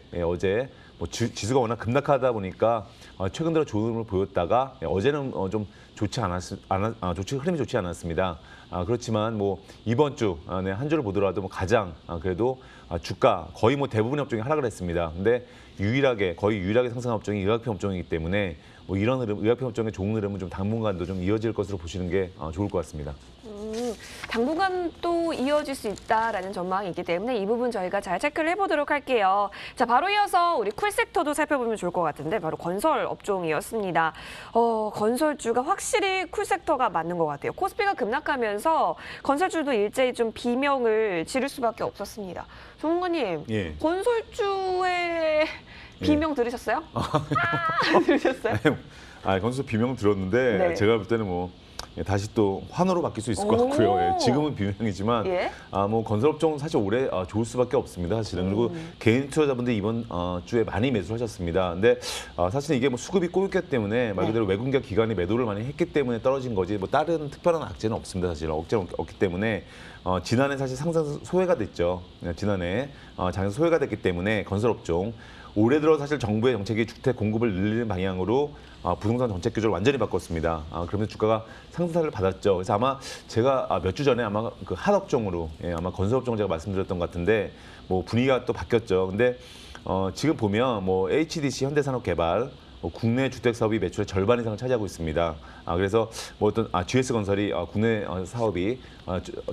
뭐 지수가 워낙 급락하다 보니까 최근 들어 좋은 흐름을 보였다가 어제는 좀 흐름이 좋지 않았습니다. 그렇지만 뭐 이번 주 한 주를 보더라도 뭐 가장 그래도 주가 거의 뭐 대부분의 업종이 하락을 했습니다. 근데 거의 유일하게 상승한 업종이 의약품 업종이기 때문에 뭐 이런 흐름, 의약품 업종의 좋은 흐름은 좀 당분간도 좀 이어질 것으로 보시는 게 좋을 것 같습니다. 당분간 또 이어질 수 있다라는 전망이 있기 때문에 이 부분 저희가 잘 체크를 해보도록 할게요. 자, 바로 이어서 우리 쿨섹터도 살펴보면 좋을 것 같은데 바로 건설 업종이었습니다. 건설주가 확실히 쿨섹터가 맞는 것 같아요. 코스피가 급락하면서 건설주도 일제히 좀 비명을 지를 수밖에 없었습니다. 조문관님, 예. 건설주의 비명 들으셨어요? 들으셨어요? 건설 비명 들었는데 네. 제가 볼 때는 뭐 다시 또 환호로 바뀔 수 있을 것 같고요. 지금은 비명이지만 뭐 건설업종 사실 올해 좋을 수밖에 없습니다. 사실은 그리고 개인 투자자분들이 이번 주에 많이 매수를 하셨습니다. 근데 사실 이게 뭐 수급이 꼬였기 때문에 말 그대로 외국인과 기관이 매도를 많이 했기 때문에 떨어진 거지 뭐 다른 특별한 악재는 없습니다. 사실 억제는 없기 때문에 지난해 사실 상승 소외가 됐죠. 지난해 장에서 소외가 됐기 때문에 건설업종 올해 들어 사실 정부의 정책이 주택 공급을 늘리는 방향으로 부동산 정책 규제를 완전히 바꿨습니다. 그러면서 주가가 상승세를 받았죠. 그래서 아마 제가 몇 주 전에 아마 그 한 업종으로 아마 건설업종 제가 말씀드렸던 것 같은데 뭐 분위기가 또 바뀌었죠. 근데 지금 보면 뭐 HDC 현대산업개발 국내 주택 사업이 매출의 절반 이상을 차지하고 있습니다. 그래서 뭐 어떤 GS건설이 국내 사업이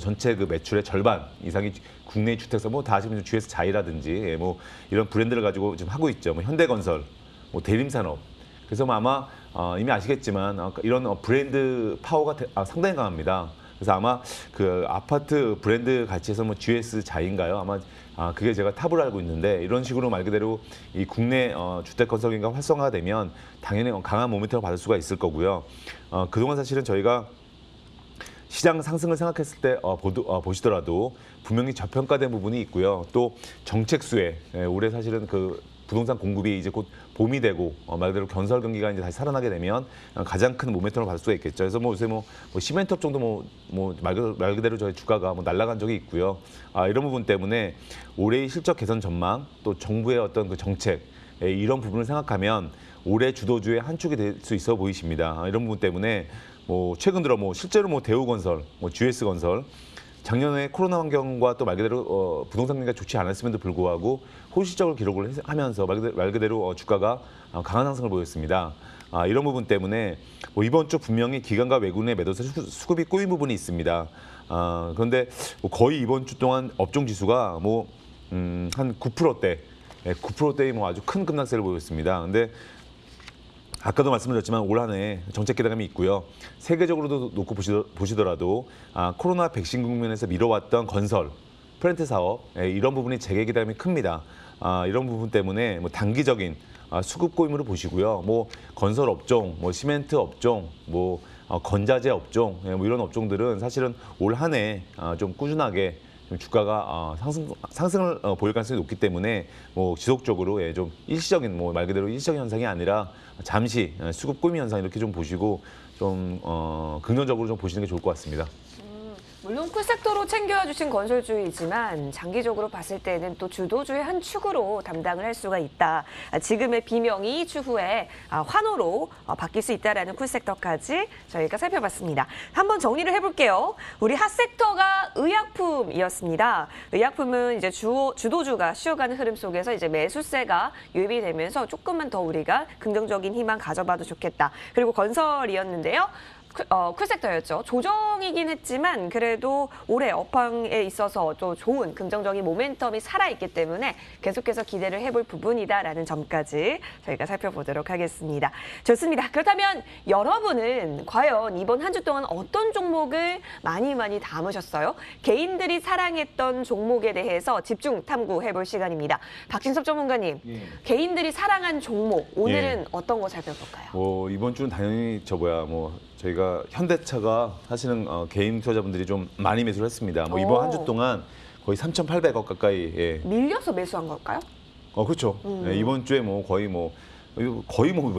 전체 그 매출의 절반 이상이 국내 주택 사업, 뭐 다 아시면 GS 자이라든지 뭐 이런 브랜드를 가지고 지금 하고 있죠. 뭐 현대건설, 뭐 대림산업. 그래서 뭐 아마 이미 아시겠지만 이런 브랜드 파워가 상당히 강합니다. 그래서 아마 그 아파트 브랜드 가치에서 뭐 GS 자인가요? 아마 그게 제가 탑을 알고 있는데 이런 식으로 말 그대로 이 국내 주택 건설 경기가 활성화가 되면 당연히 강한 모멘텀을 받을 수가 있을 거고요. 그동안 사실은 저희가 시장 상승을 생각했을 때 보시더라도 분명히 저평가된 부분이 있고요. 또 정책 수혜, 올해 사실은 그 부동산 공급이 이제 곧 봄이 되고 말 그대로 건설 경기가 이제 다시 살아나게 되면 가장 큰 모멘텀을 받을 수가 있겠죠. 그래서 뭐 요새 뭐 시멘트 업종도 말 그대로 저희 주가가 뭐 날아간 적이 있고요. 이런 부분 때문에 올해의 실적 개선 전망 또 정부의 어떤 그 정책 이런 부분을 생각하면 올해 주도주의 한 축이 될 수 있어 보이십니다. 이런 부분 때문에 뭐 최근 들어 뭐 실제로 뭐 대우건설, 뭐 GS건설 작년에 코로나 환경과 또 말 그대로 부동산 경기가 좋지 않았음에도 불구하고 호실적으로 기록을 하면서 말 그대로 주가가 강한 상승을 보였습니다. 이런 부분 때문에 뭐 이번 주 분명히 기관과 외국인의 매도세 수급이 꼬인 부분이 있습니다. 그런데 뭐 거의 이번 주 동안 업종 지수가 뭐 한 9%대, 9%대의 뭐 아주 큰 급락세를 보였습니다. 근데 아까도 말씀드렸지만 올 한 해 정책 기대감이 있고요. 세계적으로도 놓고 보시더라도 코로나 백신 국면에서 미뤄왔던 건설, 프렌트 사업 이런 부분이 재개 기대감이 큽니다. 이런 부분 때문에 뭐 단기적인 수급 고임으로 보시고요. 뭐 건설 업종, 뭐 시멘트 업종, 뭐 건자재 업종 뭐 이런 업종들은 사실은 올 한 해 좀 꾸준하게 주가가 상승을 보일 가능성이 높기 때문에 뭐 지속적으로 좀 일시적인 뭐 말 그대로 일시적인 현상이 아니라 잠시 수급 꾸미 현상 이렇게 좀 보시고 좀 긍정적으로 좀 보시는 게 좋을 것 같습니다. 물론 쿨섹터로 챙겨와 주신 건설주이지만 장기적으로 봤을 때는 또 주도주의 한 축으로 담당을 할 수가 있다. 지금의 비명이 추후에 환호로 바뀔 수 있다라는 쿨섹터까지 저희가 살펴봤습니다. 한번 정리를 해볼게요. 우리 핫섹터가 의약품이었습니다. 의약품은 이제 주도주가 쉬어가는 흐름 속에서 이제 매수세가 유입이 되면서 조금만 더 우리가 긍정적인 희망 가져봐도 좋겠다. 그리고 건설이었는데요. 쿨섹터였죠. 조정이긴 했지만 그래도 올해 업황에 있어서 또 좋은 긍정적인 모멘텀이 살아있기 때문에 계속해서 기대를 해볼 부분이다라는 점까지 저희가 살펴보도록 하겠습니다. 좋습니다. 그렇다면 여러분은 과연 이번 한 주 동안 어떤 종목을 많이 담으셨어요? 개인들이 사랑했던 종목에 대해서 집중 탐구해볼 시간입니다. 박진섭 전문가님, 개인들이 사랑한 종목 오늘은 어떤 거 살펴볼까요? 이번 주는 당연히 저희가 현대차가 사실은 개인 투자자분들이 좀 많이 매수를 했습니다. 이번 한 주 동안 거의 3,800억 가까이. 밀려서 매수한 걸까요? 그렇죠. 이번 주에 거의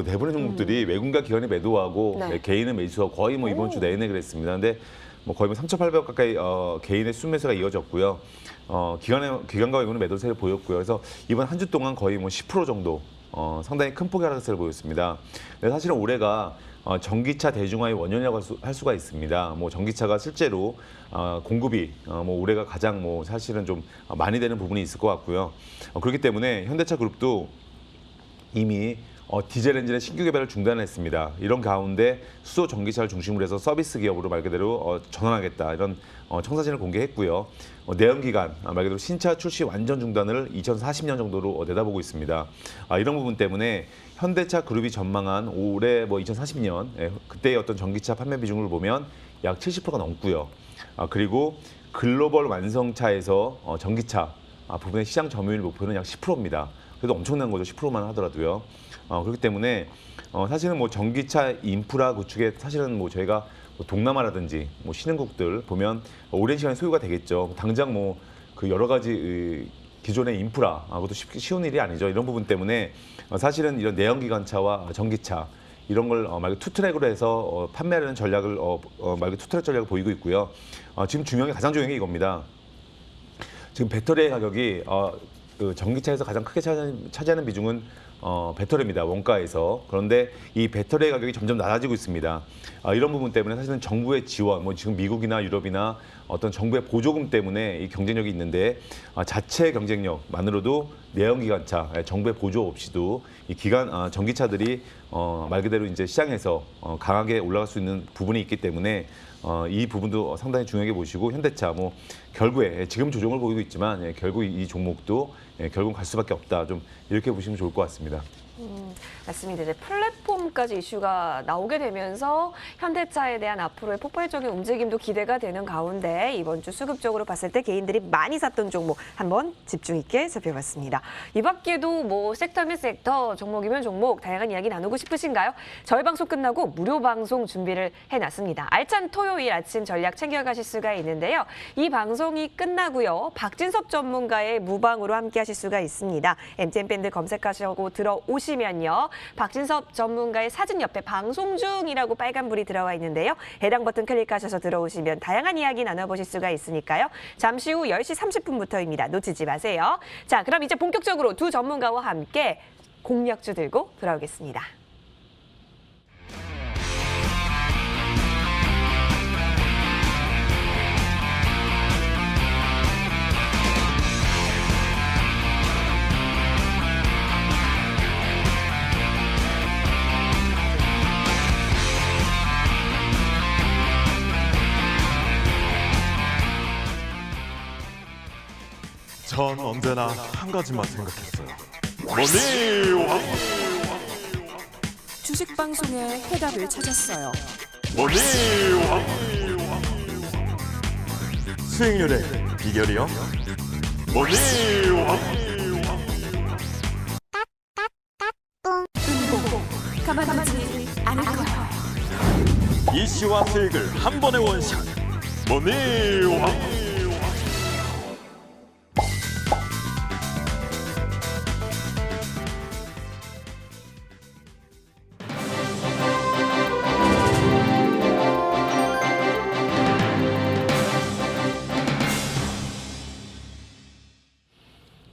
대부분의 종목들이 외국인과 기관이 매도하고 개인은 매수하고 거의 이번 주 내내 그랬습니다. 근데 거의 3,800억 가까이 개인의 순매수가 이어졌고요. 기관과 외국인은 매도세를 보였고요. 그래서 이번 한 주 동안 거의 10% 정도 상당히 큰 폭의 하락세를 보였습니다. 사실은 올해가 전기차 대중화의 원년이라고 할 수가 있습니다. 전기차가 실제로 공급이 올해가 가장 사실은 좀 많이 되는 부분이 있을 것 같고요. 그렇기 때문에 현대차 그룹도 이미 디젤 엔진의 신규 개발을 중단했습니다. 이런 가운데 수소 전기차를 중심으로 해서 서비스 기업으로 말 그대로 전환하겠다 이런 청사진을 공개했고요. 내연기관 말 그대로 신차 출시 완전 중단을 2040년 정도로 내다보고 있습니다. 이런 부분 때문에 현대차 그룹이 전망한 올해 2040년 그때의 어떤 전기차 판매 비중을 보면 약 70%가 넘고요. 그리고 글로벌 완성차에서 전기차 부분의 시장 점유율 목표는 약 10%입니다. 그래도 엄청난 거죠. 10%만 하더라도요. 그렇기 때문에 사실은 전기차 인프라 구축에 사실은 저희가 동남아라든지 신흥국들 보면 오랜 시간이 소요가 되겠죠. 당장 그 여러 가지 기존의 인프라 그것도 쉬운 일이 아니죠. 이런 부분 때문에 사실은 이런 내연기관차와 전기차 이런 걸 말 투트랙으로 해서 판매하려는 전략을 말 투트랙 전략을 보이고 있고요. 지금 가장 중요한 게 이겁니다. 지금 배터리의 가격이 그 전기차에서 가장 크게 차지하는 비중은 배터리입니다. 원가에서. 그런데 이 배터리의 가격이 점점 낮아지고 있습니다. 이런 부분 때문에 사실은 정부의 지원, 지금 미국이나 유럽이나 어떤 정부의 보조금 때문에 이 경쟁력이 있는데 자체 경쟁력만으로도 내연기관차, 정부의 보조 없이도 이 전기차들이 말 그대로 이제 시장에서 강하게 올라갈 수 있는 부분이 있기 때문에 이 부분도 상당히 중요하게 보시고 현대차 결국에 지금 조정을 보이고 있지만 결국 이 종목도 결국 갈 수밖에 없다. 좀 이렇게 보시면 좋을 것 같습니다. 맞습니다. 이제 플랫폼까지 이슈가 나오게 되면서 현대차에 대한 앞으로의 폭발적인 움직임도 기대가 되는 가운데 이번 주 수급적으로 봤을 때 개인들이 많이 샀던 종목 한번 집중 있게 살펴봤습니다. 이 밖에도 섹터면 섹터, 종목이면 종목 다양한 이야기 나누고 싶으신가요? 저희 방송 끝나고 무료 방송 준비를 해놨습니다. 알찬 토요일 아침 전략 챙겨가실 수가 있는데요. 이 방송이 끝나고요. 박진섭 전문가의 무방으로 함께 하실 수가 있습니다. MTN 밴드 검색하시고 들어오시면요. 박진섭 전문가의 사진 옆에 방송 중이라고 빨간불이 들어와 있는데요. 해당 버튼 클릭하셔서 들어오시면 다양한 이야기 나눠보실 수가 있으니까요. 잠시 후 10시 30분부터입니다. 놓치지 마세요. 자, 그럼 이제 본격적으로 두 전문가와 함께 공략주 들고 돌아오겠습니다. 전 언제나 한 가지만 생각했어요. 머니왕! 주식 방송에 해답을 찾았어요. 머니왕! 수익률의 비결이요? 머니왕! 은고 가만두지 않을 거예요. 이슈와 수익을 한 번에 원샷. 머니왕!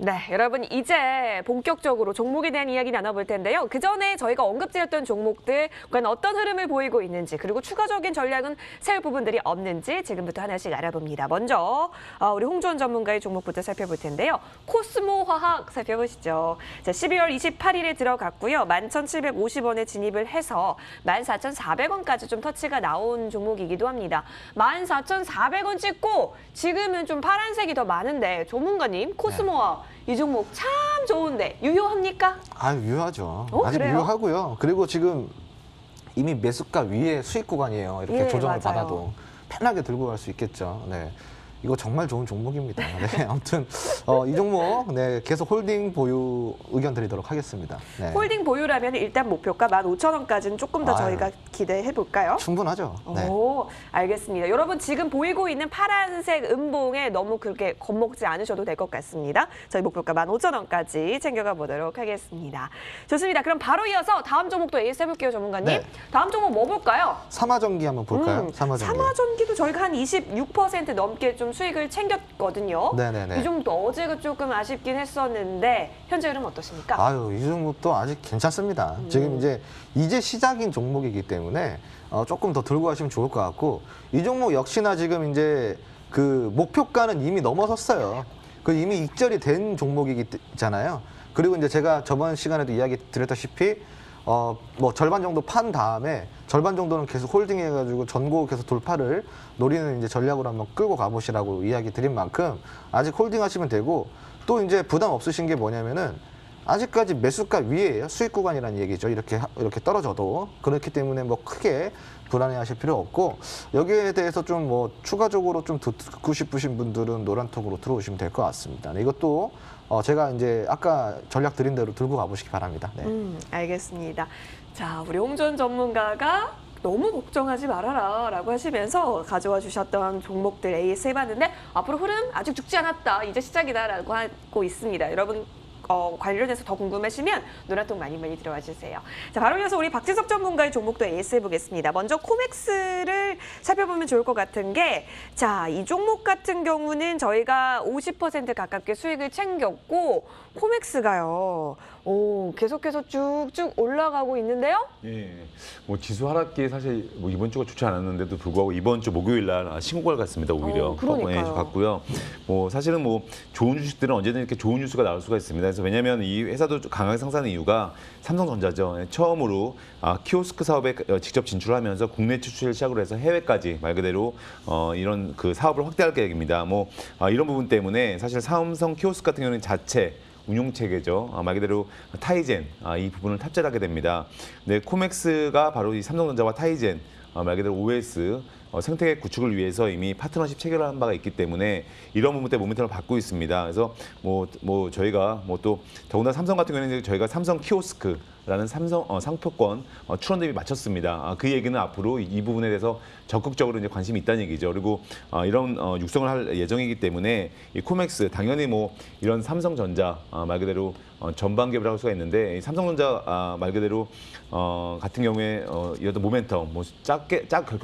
네, 여러분 이제 본격적으로 종목에 대한 이야기 나눠볼 텐데요. 그 전에 저희가 언급드렸던 종목들 과연 어떤 흐름을 보이고 있는지 그리고 추가적인 전략은 세울 부분들이 없는지 지금부터 하나씩 알아봅니다. 먼저 우리 홍주원 전문가의 종목부터 살펴볼 텐데요. 코스모화학 살펴보시죠. 자, 12월 28일에 들어갔고요. 11,750원에 진입을 해서 14,400원까지 좀 터치가 나온 종목이기도 합니다. 14,400원 찍고 지금은 좀 파란색이 더 많은데 조문가님 코스모화학 이 종목 참 좋은데 유효합니까? 유효하죠. 아직 그래요? 유효하고요. 그리고 지금 이미 매수가 위에 수익 구간이에요. 이렇게 예, 조정을 맞아요. 받아도 편하게 들고 갈 수 있겠죠. 네. 이거 정말 좋은 종목입니다. 네, 아무튼 이 종목 계속 홀딩 보유 의견 드리도록 하겠습니다. 네. 홀딩 보유라면 일단 목표가 15,000원까지는 조금 더 아유. 저희가 기대해 볼까요? 충분하죠. 네. 오, 알겠습니다. 여러분 지금 보이고 있는 파란색 음봉에 너무 그렇게 겁먹지 않으셔도 될 것 같습니다. 저희 목표가 15,000원까지 챙겨가 보도록 하겠습니다. 좋습니다. 그럼 바로 이어서 다음 종목도 AS 해볼게요, 전문가님. 네. 다음 종목 뭐 볼까요? 삼화전기 한번 볼까요? 삼화전기. 삼화전기도 저희가 한 26% 넘게 좀 수익을 챙겼거든요. 네네네. 이 종목도 어제가 조금 아쉽긴 했었는데 현재 흐름 어떠십니까? 이 종목도 아직 괜찮습니다. 지금 이제 시작인 종목이기 때문에 조금 더 들고 가시면 좋을 것 같고 이 종목 역시나 지금 이제 그 목표가는 이미 넘어섰어요. 그 이미 익절이 된 종목이잖아요. 그리고 이제 제가 저번 시간에도 이야기 드렸다시피 뭐 절반 정도 판 다음에 절반 정도는 계속 홀딩해가지고 전고 계속 돌파를 노리는 이제 전략으로 한번 끌고 가보시라고 이야기 드린 만큼 아직 홀딩하시면 되고 또 이제 부담 없으신 게 뭐냐면은 아직까지 매수가 위에요. 수익 구간이라는 얘기죠. 이렇게 떨어져도 그렇기 때문에 뭐 크게 불안해하실 필요 없고 여기에 대해서 좀 뭐 추가적으로 좀 듣고 싶으신 분들은 노란톡으로 들어오시면 될 것 같습니다. 이것도 제가 이제 아까 전략 드린 대로 들고 가보시기 바랍니다. 네. 알겠습니다. 자, 우리 홍준 전문가가 너무 걱정하지 말아라 라고 하시면서 가져와 주셨던 종목들 AS 해봤는데 앞으로 흐름 아직 죽지 않았다. 이제 시작이다 라고 하고 있습니다. 여러분 관련해서 더 궁금하시면 노란톡 많이 들어와 주세요. 자, 바로 이어서 우리 박지석 전문가의 종목도 AS 해보겠습니다. 먼저 코맥스를 살펴보면 좋을 것 같은 게 자, 이 종목 같은 경우는 저희가 50% 가깝게 수익을 챙겼고 코맥스가요. 계속해서 쭉쭉 올라가고 있는데요. 예, 뭐 지수 하락기에 사실 뭐 이번 주가 좋지 않았는데도 불구하고 이번 주 목요일 날 신고가를 갔습니다. 오히려 그러니까요. 갔고요. 뭐 사실은 뭐 좋은 주식들은 언제든 이렇게 좋은 뉴스가 나올 수가 있습니다. 그래서 왜냐하면 이 회사도 강하게 상승하는 이유가 삼성전자죠. 처음으로 키오스크 사업에 직접 진출하면서 국내 추출을 시작으로 해서 해외까지 말 그대로 이런 그 사업을 확대할 계획입니다. 뭐 이런 부분 때문에 사실 삼성 키오스크 같은 경우는 자체 운용 체계죠. 말 그대로 타이젠 이 부분을 탑재를 하게 됩니다. 네, 코맥스가 바로 이 삼성전자와 타이젠 말 그대로 OS 생태계 구축을 위해서 이미 파트너십 체결을 한 바가 있기 때문에 이런 부분 때문에 모멘텀을 받고 있습니다. 그래서 뭐 저희가 뭐 또 더군다나 삼성 같은 경우에는 저희가 삼성 키오스크라는 삼성 상표권 출원 대비 마쳤습니다. 그 얘기는 앞으로 이 부분에 대해서 적극적으로 이제 관심이 있다는 얘기죠. 그리고 이런 육성을 할 예정이기 때문에 이 코맥스 당연히 뭐 이런 삼성전자 말 그대로 전방 기업이라고 할 수가 있는데 이 삼성전자 말 그대로 같은 경우에 이런 모멘텀 뭐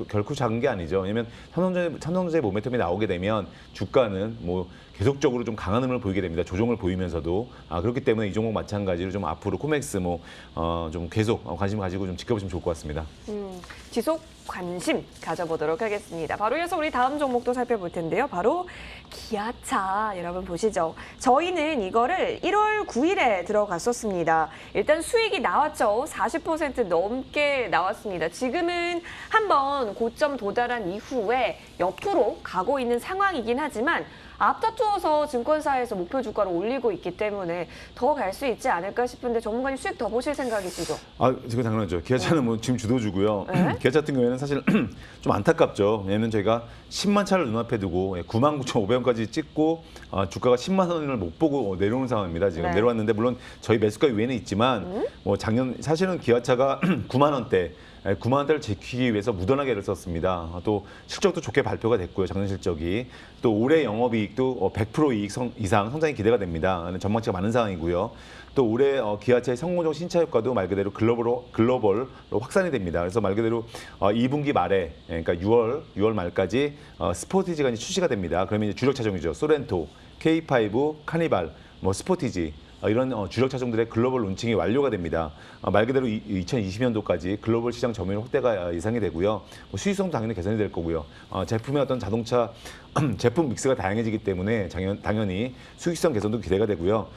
결코 작은 게 아니죠. 왜냐하면 삼성전자의 모멘텀이 나오게 되면 주가는 뭐 계속적으로 좀 강한 흐름을 보이게 됩니다. 조정을 보이면서도 그렇기 때문에 이 종목 마찬가지로 좀 앞으로 코맥스 뭐 좀 계속 관심 가지고 좀 지켜보시면 좋을 것 같습니다. 지속 관심 가져보도록 하겠습니다. 바로 이어서 우리 다음 종목도 살펴볼 텐데요. 바로 기아차 여러분 보시죠. 저희는 이거를 1월 9일에 들어갔었습니다. 일단 수익이 나왔죠. 40% 넘게 나왔습니다. 지금은 한번 고점 도달한 이후에 옆으로 가고 있는 상황이긴 하지만 앞다투어서 증권사에서 목표 주가를 올리고 있기 때문에 더 갈 수 있지 않을까 싶은데 전문가님 수익 더 보실 생각이시죠? 지금 당연하죠. 기아차는 뭐 지금 주도주고요. 네? 기아차 같은 경우에는 사실 좀 안타깝죠. 왜냐하면 저희가 10만 차를 눈앞에 두고 99,500원까지 찍고 주가가 10만 원을 못 보고 내려오는 상황입니다. 지금 네. 내려왔는데 물론 저희 매수가 위에는 있지만 뭐 작년 사실은 기아차가 9만 원대 9만 원대를 지키기 위해서 무던하게 애를 썼습니다. 또 실적도 좋게 발표가 됐고요. 작년 실적이. 또 올해 영업이익도 100% 이익 이상 성장이 기대가 됩니다. 전망치가 많은 상황이고요. 또 올해 기아차의 성공적 신차 효과도 말 그대로 글로벌로 확산이 됩니다. 그래서 말 그대로 2분기 말에 그러니까 6월 말까지 스포티지가 이제 출시가 됩니다. 그러면 이제 주력 차종이죠. 소렌토, K5, 카니발, 뭐 스포티지 이런 주력 차종들의 글로벌 론칭이 완료가 됩니다. 말 그대로 2020년도까지 글로벌 시장 점유율 확대가 예상이 되고요. 뭐 수익성도 당연히 개선이 될 거고요. 제품의 어떤 자동차 제품 믹스가 다양해지기 때문에 당연히 수익성 개선도 기대가 되고요.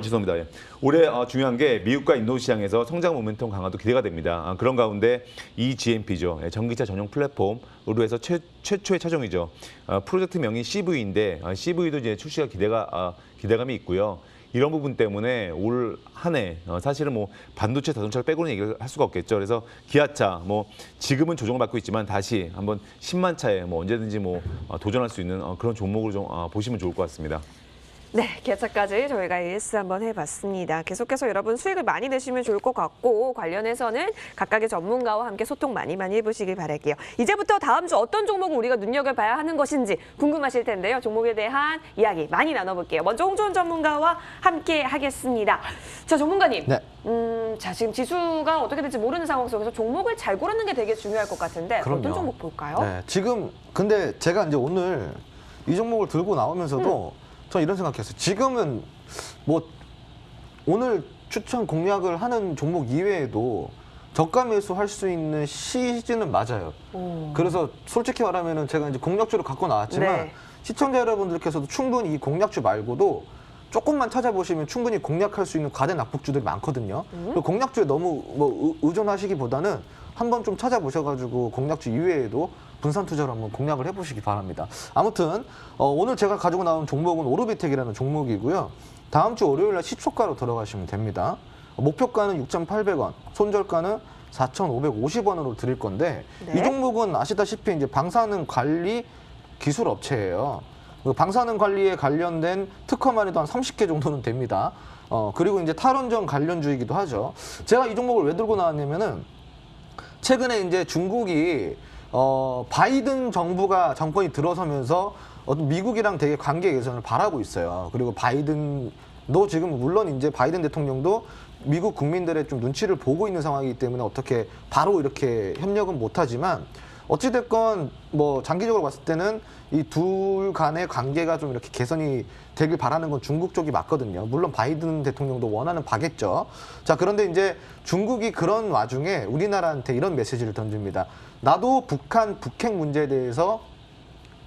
죄송합니다. 예. 올해 중요한 게 미국과 인도 시장에서 성장 모멘텀 강화도 기대가 됩니다. 그런 가운데 eGMP죠. 전기차 전용 플랫폼으로 해서 최초의 차종이죠. 프로젝트명이 CV인데 CV도 이제 출시가 기대감이 있고요. 이런 부분 때문에 올 한 해 사실은 뭐 반도체 자동차를 빼고는 얘기를 할 수가 없겠죠. 그래서 기아차 뭐 지금은 조정을 받고 있지만 다시 한번 10만 차에 뭐 언제든지 뭐 도전할 수 있는 그런 종목으로 좀 보시면 좋을 것 같습니다. 네, 기아차까지 저희가 AS 한번 해봤습니다. 계속해서 여러분 수익을 많이 내시면 좋을 것 같고 관련해서는 각각의 전문가와 함께 소통 많이 해보시길 바랄게요. 이제부터 다음 주 어떤 종목을 우리가 눈여겨봐야 하는 것인지 궁금하실 텐데요. 종목에 대한 이야기 많이 나눠볼게요. 먼저 홍주원 전문가와 함께 하겠습니다. 자, 전문가님. 네. 자, 지금 지수가 어떻게 될지 모르는 상황 속에서 종목을 잘 고르는 게 되게 중요할 것 같은데 그럼요. 어떤 종목 볼까요? 네, 지금 근데 제가 이제 오늘 이 종목을 들고 나오면서도 저 이런 생각했어요. 지금은 뭐 오늘 추천 공략을 하는 종목 이외에도 저가 매수할 수 있는 시즌은 맞아요. 그래서 솔직히 말하면은 제가 이제 공략주를 갖고 나왔지만 네. 시청자 여러분들께서도 충분히 이 공략주 말고도 조금만 찾아보시면 충분히 공략할 수 있는 과대 낙폭주들이 많거든요. 그 공략주에 너무 뭐 의존하시기보다는 한번 좀 찾아보셔가지고 공략주 이외에도 분산 투자로 한번 공략을 해보시기 바랍니다. 아무튼 오늘 제가 가지고 나온 종목은 오르비텍이라는 종목이고요. 다음 주 월요일 날 시초가로 들어가시면 됩니다. 목표가는 6,800원, 손절가는 4,550원으로 드릴 건데 네. 이 종목은 아시다시피 이제 방사능 관리 기술 업체예요. 그 방사능 관리에 관련된 특허만 해도 한 30개 정도는 됩니다. 그리고 이제 탈원전 관련주이기도 하죠. 제가 이 종목을 왜 들고 나왔냐면은 최근에 이제 중국이 바이든 정권이 들어서면서 미국이랑 되게 관계 개선을 바라고 있어요. 그리고 바이든도 지금 물론 이제 바이든 대통령도 미국 국민들의 좀 눈치를 보고 있는 상황이기 때문에 어떻게 바로 이렇게 협력은 못하지만 어찌됐건 뭐 장기적으로 봤을 때는 이 둘 간의 관계가 좀 이렇게 개선이 되길 바라는 건 중국 쪽이 맞거든요. 물론 바이든 대통령도 원하는 바겠죠. 자, 그런데 이제 중국이 그런 와중에 우리나라한테 이런 메시지를 던집니다. 나도 북한 북핵 문제에 대해서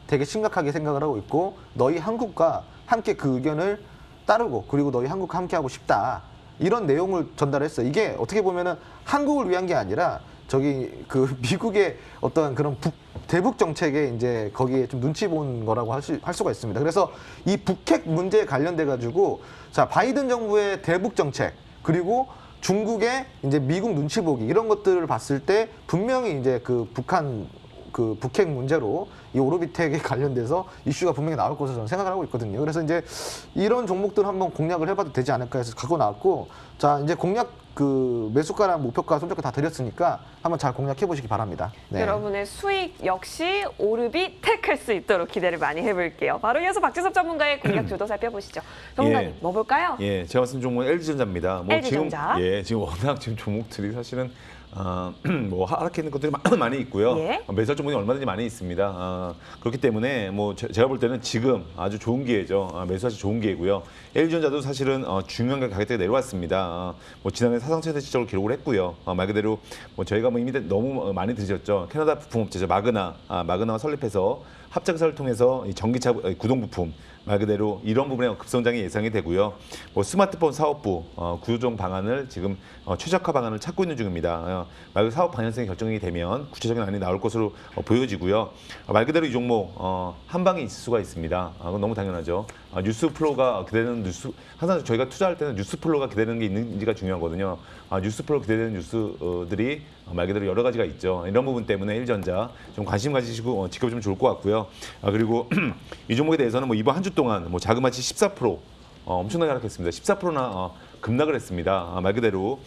되게 심각하게 생각을 하고 있고 너희 한국과 함께 그 의견을 따르고 그리고 너희 한국과 함께 하고 싶다. 이런 내용을 전달했어요. 이게 어떻게 보면은 한국을 위한 게 아니라 저기 그 미국의 어떤 그런 대북 정책에 이제 거기에 좀 눈치 본 거라고 할 수가 있습니다. 그래서 이 북핵 문제에 관련돼 가지고 자, 바이든 정부의 대북 정책 그리고 중국의 이제 미국 눈치 보기 이런 것들을 봤을 때 분명히 이제 그 북핵 문제로 이 오르비텍에 관련돼서 이슈가 분명히 나올 것으로 저는 생각을 하고 있거든요. 그래서 이제 이런 종목들 한번 공략을 해봐도 되지 않을까 해서 갖고 나왔고, 자, 이제 공략 그 매수가랑 목표가 손절가 다 드렸으니까 한번 잘 공략해 보시기 바랍니다. 네. 여러분의 수익 역시 오르비텍할 수 있도록 기대를 많이 해볼게요. 바로 이어서 박지섭 전문가의 공략주도 살펴보시죠. 전문가님, 예. 뭐 볼까요? 예, 제가 말씀 종목은 LG전자입니다. LG전자. 지금 워낙 지금 종목들이 사실은 뭐 하락해 있는 것들이 많이 있고요. 예. 매수할 종목이 얼마든지 많이 있습니다. 그렇기 때문에 뭐 제가 볼 때는 지금 아주 좋은 기회죠. 매수하시 좋은 기회고요. LG전자도 사실은 중요한 가격대가 내려왔습니다. 뭐 지난해 사상 최대 시적을 기록을 했고요. 말 그대로 뭐 저희가 뭐 이미 너무 많이 들으셨죠. 캐나다 부품업체죠. 마그나가 설립해서 합작사를 통해서 이 전기차 구동 부품 말 그대로 이런 부분에 급성장이 예상이 되고요. 뭐 스마트폰 사업부 구조조정 방안을 지금 최적화 방안을 찾고 있는 중입니다. 말 그대로 사업 방향성이 결정이 되면 구체적인 안이 나올 것으로 보여지고요. 말 그대로 이 종목 한 방에 있을 수가 있습니다. 그건 너무 당연하죠. 뉴스 플로우가 기대되는 항상 저희가 투자할 때는 뉴스 플로우가 기대되는 게 있는지가 중요하거든요. 뉴스 플로우 기대되는 뉴스들이 말 그대로 여러 가지가 있죠. 이런 부분 때문에 일전자 좀 관심 가지시고 지켜보시면 좋을 것 같고요. 그리고 이 종목에 대해서는 뭐 이번 한 주 동안 뭐 자그마치 14% 엄청나게 하락했습니다. 14%나 급락을 했습니다. 말 그대로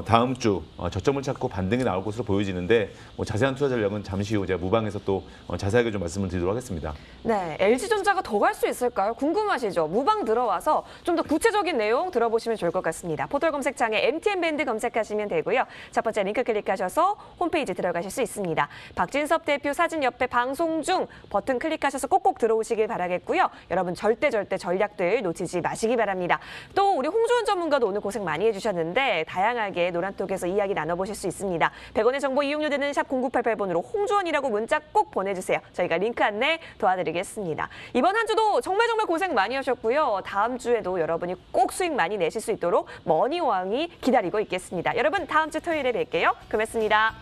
다음 주 저점을 찾고 반등이 나올 것으로 보여지는데 뭐 자세한 투자 전략은 잠시 후 제가 무방에서 또 자세하게 좀 말씀을 드리도록 하겠습니다. 네, LG전자가 더 갈 수 있을까요? 궁금하시죠? 무방 들어와서 좀 더 구체적인 내용 들어보시면 좋을 것 같습니다. 포털 검색창에 MTN밴드 검색하시면 되고요. 첫 번째 링크 클릭하셔서 홈페이지 들어가실 수 있습니다. 박진섭 대표 사진 옆에 방송 중 버튼 클릭하셔서 꼭꼭 들어오시길 바라겠고요. 여러분 절대 전략들 놓치지 마시기 바랍니다. 또 우리 홍주원 전문가도 오늘 고생 많이 해주셨는데 다양하게 노란톡에서 이야기 나눠보실 수 있습니다. 100원의 정보 이용료 드는 샵 0988번으로 홍주원이라고 문자 꼭 보내주세요. 저희가 링크 안내 도와드리겠습니다. 이번 한 주도 정말 고생 많이 하셨고요. 다음 주에도 여러분이 꼭 수익 많이 내실 수 있도록 머니왕이 기다리고 있겠습니다. 여러분 다음 주 토요일에 뵐게요. 고맙습니다.